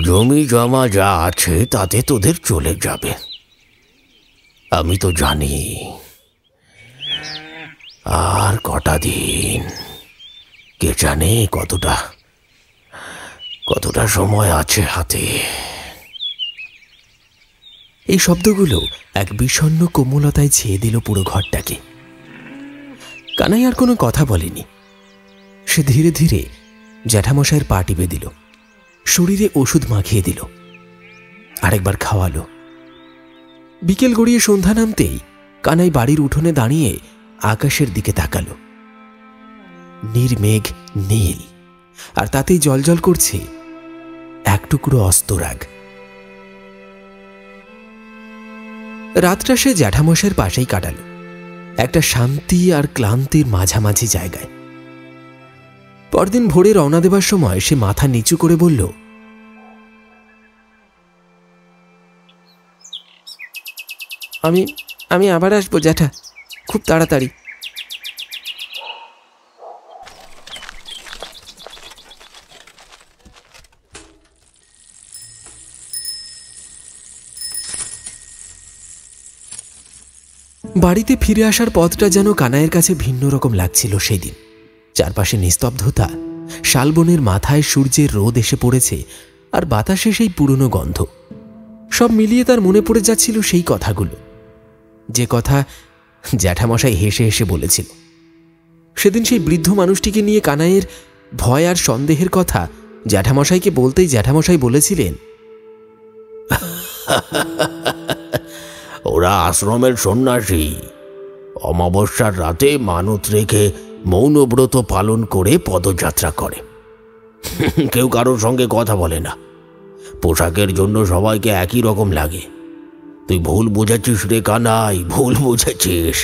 জমি জমা যা আছে তাতে তোদের চলে যাবে। আমি তো জানি আর কটা দিন, কে জানে কতটা সময় আছে হাতে। এই শব্দগুলো এক বিষণ্ণ কোমলতায় ছেয়ে দিল পুরো ঘরটাকে। কানাই আর কোনো কথা বলেনি। সে ধীরে ধীরে জ্যাঠামশাইয়ের পা টিপে দিল, শরীরে ওষুধ মাখিয়ে দিল, আরেকবার খাওয়ালো। বিকেল গড়িয়ে সন্ধ্যা নামতেই কানাই বাড়ির উঠোনে দাঁড়িয়ে আকাশের দিকে তাকালো। নির্মেঘ নীল, আর তাতেই জলজল করছে এক টুকরো অস্তরাগ। রাতটা সে জ্যাঠামশাইয়ের পাশেই কাটালো, একটা শান্তি আর ক্লান্তির মাঝামাঝি জায়গায়। পরদিন ভোরে রওনা দেবার সময় সে মাথা নিচু করে বলল, আমি আবার আসবো জ্যাঠা, খুব তাড়াতাড়ি। বাড়িতে ফিরে আসার পথটা যেন কানাইয়ের কাছে ভিন্ন রকম লাগছিল সেই দিন। চারপাশে নিস্তব্ধতা, শালবনের মাথায় সূর্যের রোদ এসে পড়েছে, আর বাতাসে সেই পুরনো গন্ধ। সব মিলিয়ে তার মনে পড়ে যাচ্ছিল সেই কথাগুলো, যে কথা জ্যাঠামশাই হেসে হেসে বলেছিল। সেদিন সেই বৃদ্ধ মানুষটিকে নিয়ে কানাইয়ের ভয় আর সন্দেহের কথা জ্যাঠামশাইকে বলতেই জ্যাঠামশাই বলেছিলেন, ওরা আশ্রমের সন্ন্যাসী, অমাবস্যার রাতে মানত রেখে মৌনব্রত পালন করে পদযাত্রা করে। কেউ কারোর সঙ্গে কথা বলে না, পোশাকের জন্য সবাইকে একই রকম লাগে। তুই ভুল বুঝেছিস রে কানাই, ভুল বুঝেছিস।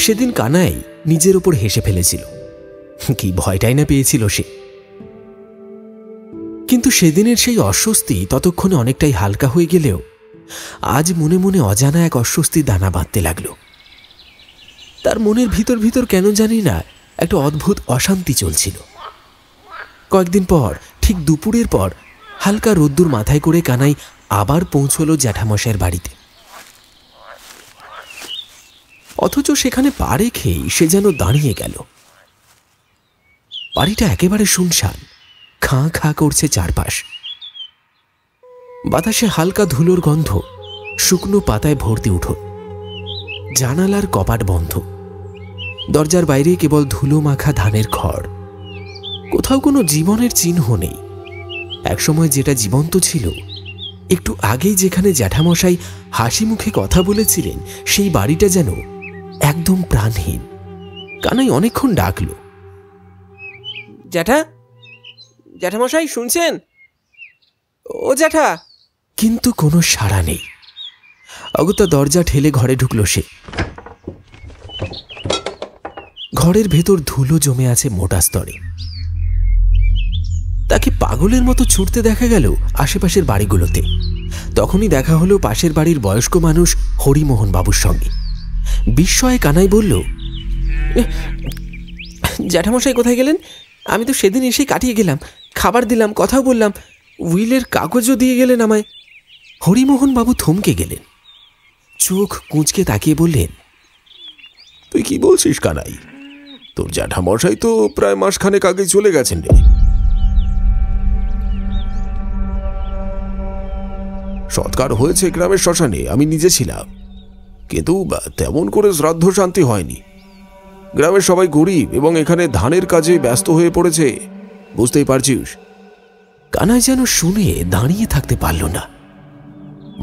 সেদিন কানাই নিজের উপর হেসে ফেলেছিল, কি ভয়টাই না পেয়েছিল সে। কিন্তু সেদিনের সেই অস্বস্তি ততক্ষণে অনেকটাই হালকা হয়ে গেলেও আজ মনে মনে অজানা এক অস্বস্তি দানা বাঁধতে লাগল। তার মনের ভিতর ভিতর কেন জানি না একটা অদ্ভুত অশান্তি চলছিল। কয়েকদিন পর, ঠিক দুপুরের পর, হালকা রোদ্দুর মাথায় করে কানাই আবার পৌঁছল জ্যাঠামশাইয়ের বাড়িতে। অথচ সেখানে পা রেখেই সে যেন দাঁড়িয়ে গেল। বাড়িটা একেবারে শুনশান, খাঁ খাঁ করছে চারপাশ। বাতাসে হালকা ধুলোর গন্ধ, শুকনো পাতায় ভর্তি উঠোন, জানালার কপাট বন্ধ, দরজার বাইরে কেবল ধুলো মাখা ধানের খড়। কোথাও কোনো জীবনের চিহ্ন নেই। একসময় যেটা জীবন্ত ছিল, একটু আগেই যেখানে জ্যাঠামশাই হাসি মুখে কথা বলেছিলেন, সেই বাড়িটা যেন একদম প্রাণহীন। কানাই অনেকক্ষণ ডাকল, জ্যাঠামশাই শুনছেন? ও জ্যাঠা। কিন্তু কোনো সাড়া নেই। অগত্যা দরজা ঠেলে ঘরে ঢুকল সে। ঘরের ভেতর ধুলো জমে আছে মোটা স্তরে। তাকে পাগলের মতো ছুটতে দেখা গেল আশেপাশের বাড়িগুলোতে। তখনই দেখা হলো পাশের বাড়ির বয়স্ক মানুষ হরিমোহন বাবুর সঙ্গে। বিস্ময়ে কানাই বলল, জ্যাঠামশাই কোথায় গেলেন? আমি তো সেদিন এসে কাটিয়ে গেলাম, খাবার দিলাম, কথাও বললাম, উইলের কাগজও দিয়ে গেলেন আমায়। হরিমোহন বাবু থমকে গেলেন, চোখ কুঁচকে তাকিয়ে বললেন, তুই কি বলছিস কানাই? তোর জ্যাঠামশাই তো প্রায় মাসখানেক আগে চলে গেছেন রে। সৎকার হয়েছে গ্রামের শ্মশানে, আমি নিজে ছিলাম, কিন্তু তেমন করে শ্রাদ্ধ শান্তি হয়নি। গ্রামের সবাই গরিব এবং এখানে ধানের কাজে ব্যস্ত হয়ে পড়েছে, বুঝতেই পারছিস। কানাই যেন শুনে দাঁড়িয়ে থাকতে পারল না।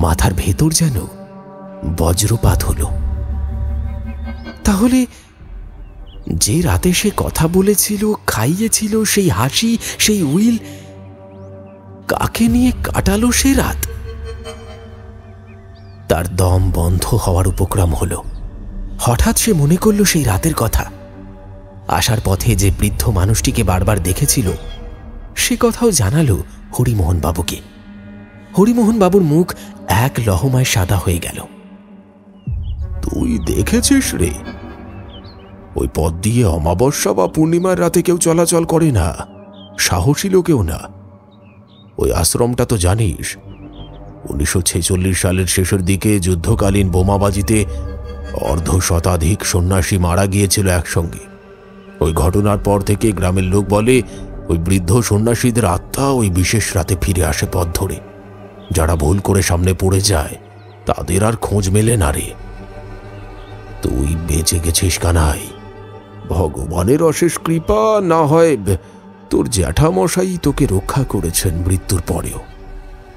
মাথার ভেতর যেন বজ্রপাত হলো। তাহলে যে রাতে সে কথা বলেছিল, খাইয়েছিল, সেই হাসি, সেই উইল, কাকে নিয়ে কাটালো সে রাত? তার দম বন্ধ হওয়ার উপক্রম হলো। হঠাৎ সে মনে করল সেই রাতের কথা। আসার পথে যে বৃদ্ধ মানুষটিকে বারবার দেখেছিল, সে কথাও জানালো হরিমোহন বাবুকে। হরিমোহন বাবুর মুখ এক লহমায় সাদা হয়ে গেল। তুই দেখেছিস রে? ওই পথ দিয়ে অমাবস্যা বা পূর্ণিমার রাতে কেউ চলাচল করে না, সাহসী লোকেও না। ওই আশ্রমটা তো জানিস, 1946 সালের শেষের দিকে যুদ্ধকালীন বোমাবাজিতে অর্ধশতাধিক সন্ন্যাসী মারা গিয়েছিল একসঙ্গে। ওই ঘটনার পর থেকে গ্রামের লোক বলে ওই বৃদ্ধ সন্ন্যাসীদের আত্মা ওই বিশেষ রাতে ফিরে আসে পথ ধরে। যারা ভুল করে সামনে পড়ে যায় তাদের আর খোঁজ মেলে না রে। তুই বেঁচে গেছিস কানাই। ভগবানের অশেষ কৃপা, না হয় তোর জ্যাঠামশাই তোকে রক্ষা করেছেন মৃত্যুর পরেও।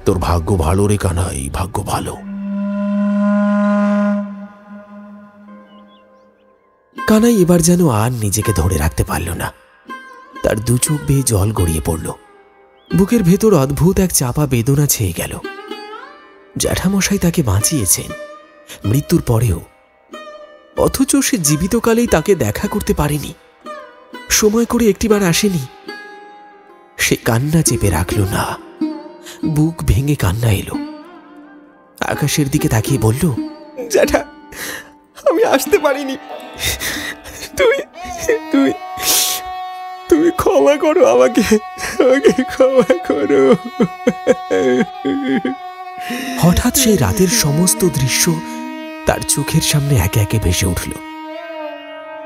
তোর ভাগ্য ভালো রে কানাই, ভাগ্য ভালো। কানাই এবার যেন আর নিজেকে ধরে রাখতে পারল না। তার দু চোখ বেয়ে জল গড়িয়ে পড়ল। বুকের ভেতর অদ্ভুত এক চাপা বেদনা ছেয়ে গেল। জ্যাঠামশাই তাকে বাঁচিয়েছেন মৃত্যুর পরেও, অথচ সে জীবিতকালেই তাকে দেখা করতে পারেনি, সময় করে একটিবার আসেনি। সে কান্না চেপে রাখল না, বুক ভেঙে কান্না এলো। আকাশের দিকে তাকিয়ে বলল, জ্যাঠা, আমি আসতে পারিনি, তুমি তুমি তুমি ক্ষমা করো আমাকে, আমাকে ক্ষমা করো। হঠাৎ সেই রাতের সমস্ত দৃশ্য তার চোখের সামনে একে একে ভেসে উঠল।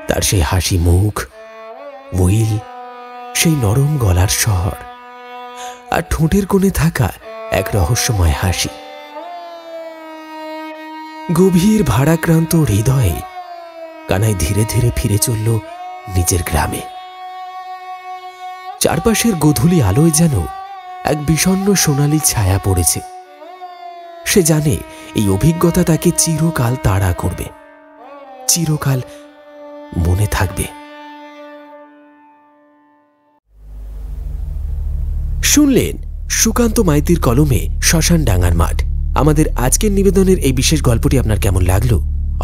তার সেই হাসি মুখ, উইল, সেই নরম গলার স্বর, আর ঠোঁটের কোণে থাকা এক রহস্যময় হাসি। গভীর ভারাক্রান্ত হৃদয়ে কানাই ধীরে ধীরে ফিরে চলল নিজের গ্রামে। চারপাশের গোধূলি আলোয় যেন এক বিষণ্ণ সোনালী ছায়া পড়েছে। সে জানে এই অভিজ্ঞতা তাকে চিরকাল তাড়া করবে, চিরকাল মনে থাকবে। শুনলেন সুকান্ত মাইতির কলমে শ্মশানডাঙ্গার মাঠ। আমাদের আজকের নিবেদনের এই বিশেষ গল্পটি আপনার কেমন লাগলো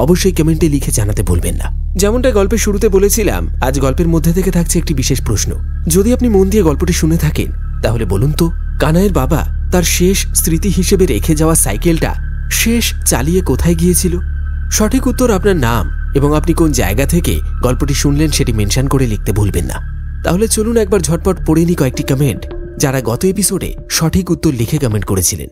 অবশ্যই কমেন্টে লিখে জানাতে ভুলবেন না। যেমনটা গল্পের শুরুতে বলেছিলাম, আজ গল্পের মধ্যে থেকে থাকছে একটি বিশেষ প্রশ্ন। যদি আপনি মন দিয়ে গল্পটি শুনে থাকেন তাহলে বলুন তো, কানাইয়ের বাবা তার শেষ স্মৃতি হিসেবে রেখে যাওয়া সাইকেলটা শেষ চালিয়ে কোথায় গিয়েছিল? সঠিক উত্তর আপনার নাম এবং আপনি কোন জায়গা থেকে গল্পটি শুনলেন সেটি মেনশন করে লিখতে ভুলবেন না। তাহলে চলুন একবার ঝটপট পড়ে নি কয়েকটি কমেন্ট যারা গত এপিসোডে সঠিক উত্তর লিখে কমেন্ট করেছিলেন।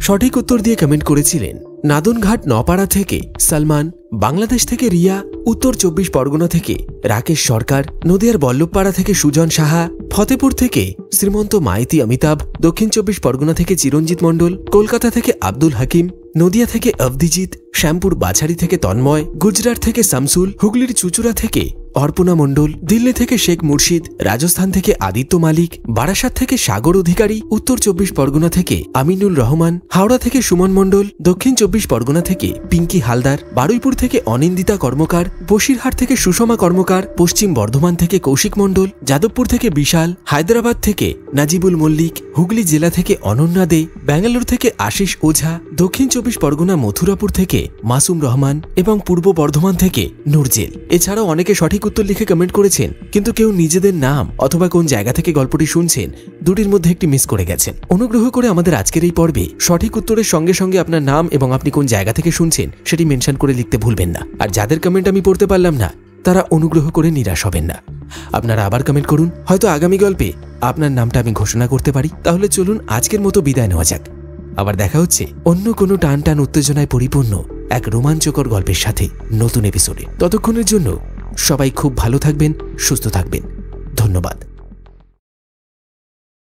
সঠিক উত্তর দিয়ে কমেন্ট করেছিলেন নাদনঘাট নপাড়া থেকে সালমান, বাংলাদেশ থেকে রিয়া, উত্তর 24 পরগনা থেকে রাকেশ সরকার, নদিয়ার বল্লভপাড়া থেকে সুজন সাহা, ফতেপুর থেকে শ্রীমন্ত মাইতি অমিতাভ, দক্ষিণ 24 পরগনা থেকে চিরঞ্জিত মণ্ডল, কলকাতা থেকে আব্দুল হাকিম, নদিয়া থেকে অবধিজিৎ, শ্যামপুর বাছারি থেকে তন্ময়, গুজরাট থেকে শামসুল, হুগলির চুচুড়া থেকে অর্পণা মণ্ডল, দিল্লি থেকে শেখ মুর্শিদ, রাজস্থান থেকে আদিত্য মালিক, বারাসাত থেকে সাগর অধিকারী, উত্তর 24 পরগনা থেকে আমিনুল রহমান, হাওড়া থেকে সুমন মণ্ডল, দক্ষিণ 24 পরগনা থেকে পিঙ্কি হালদার, বারুইপুর থেকে অনিন্দিতা কর্মকার, বসিরহাট থেকে সুষমা কর্মকার, পশ্চিম বর্ধমান থেকে কৌশিক মণ্ডল, যাদবপুর থেকে বিশাল, হায়দ্রাবাদ থেকে নাজিবুল মল্লিক, হুগলি জেলা থেকে অনন্যা দে, ব্যাঙ্গালোর থেকে আশিস ওঝা, দক্ষিণ 24 পরগনা মথুরাপুর থেকে মাসুম রহমান এবং পূর্ব বর্ধমান থেকে নুরজেল। এছাড়াও অনেকে সঠিক উত্তর লিখে কমেন্ট করেছেন, কিন্তু কেউ নিজেদের নাম অথবা কোন জায়গা থেকে গল্পটি শুনছেন দুটির মধ্যে একটি মিস করে গেছেন। অনুগ্রহ করে আমাদের আজকের এই পর্বে সঠিক উত্তরের সঙ্গে সঙ্গে আপনার নাম এবং আপনি কোন জায়গা থেকে শুনছেন সেটি মেনশন করে লিখতে ভুলবেন না। আর যাদের কমেন্ট আমি পড়তে পারলাম না তারা অনুগ্রহ করে নিরাশ হবেন না, আপনারা আবার কমেন্ট করুন, হয়তো আগামী গল্পে আপনার নামটা আমি ঘোষণা করতে পারি। তাহলে চলুন আজকের মতো বিদায় নেওয়া যাক। আবার দেখা হচ্ছে অন্য কোনো টান টান উত্তেজনায় পরিপূর্ণ এক রোমাঞ্চকর গল্পের সাথে নতুন এপিসোডে। ততক্ষণের জন্য সবাই খুব ভালো থাকবেন, সুস্থ থাকবেন। ধন্যবাদ।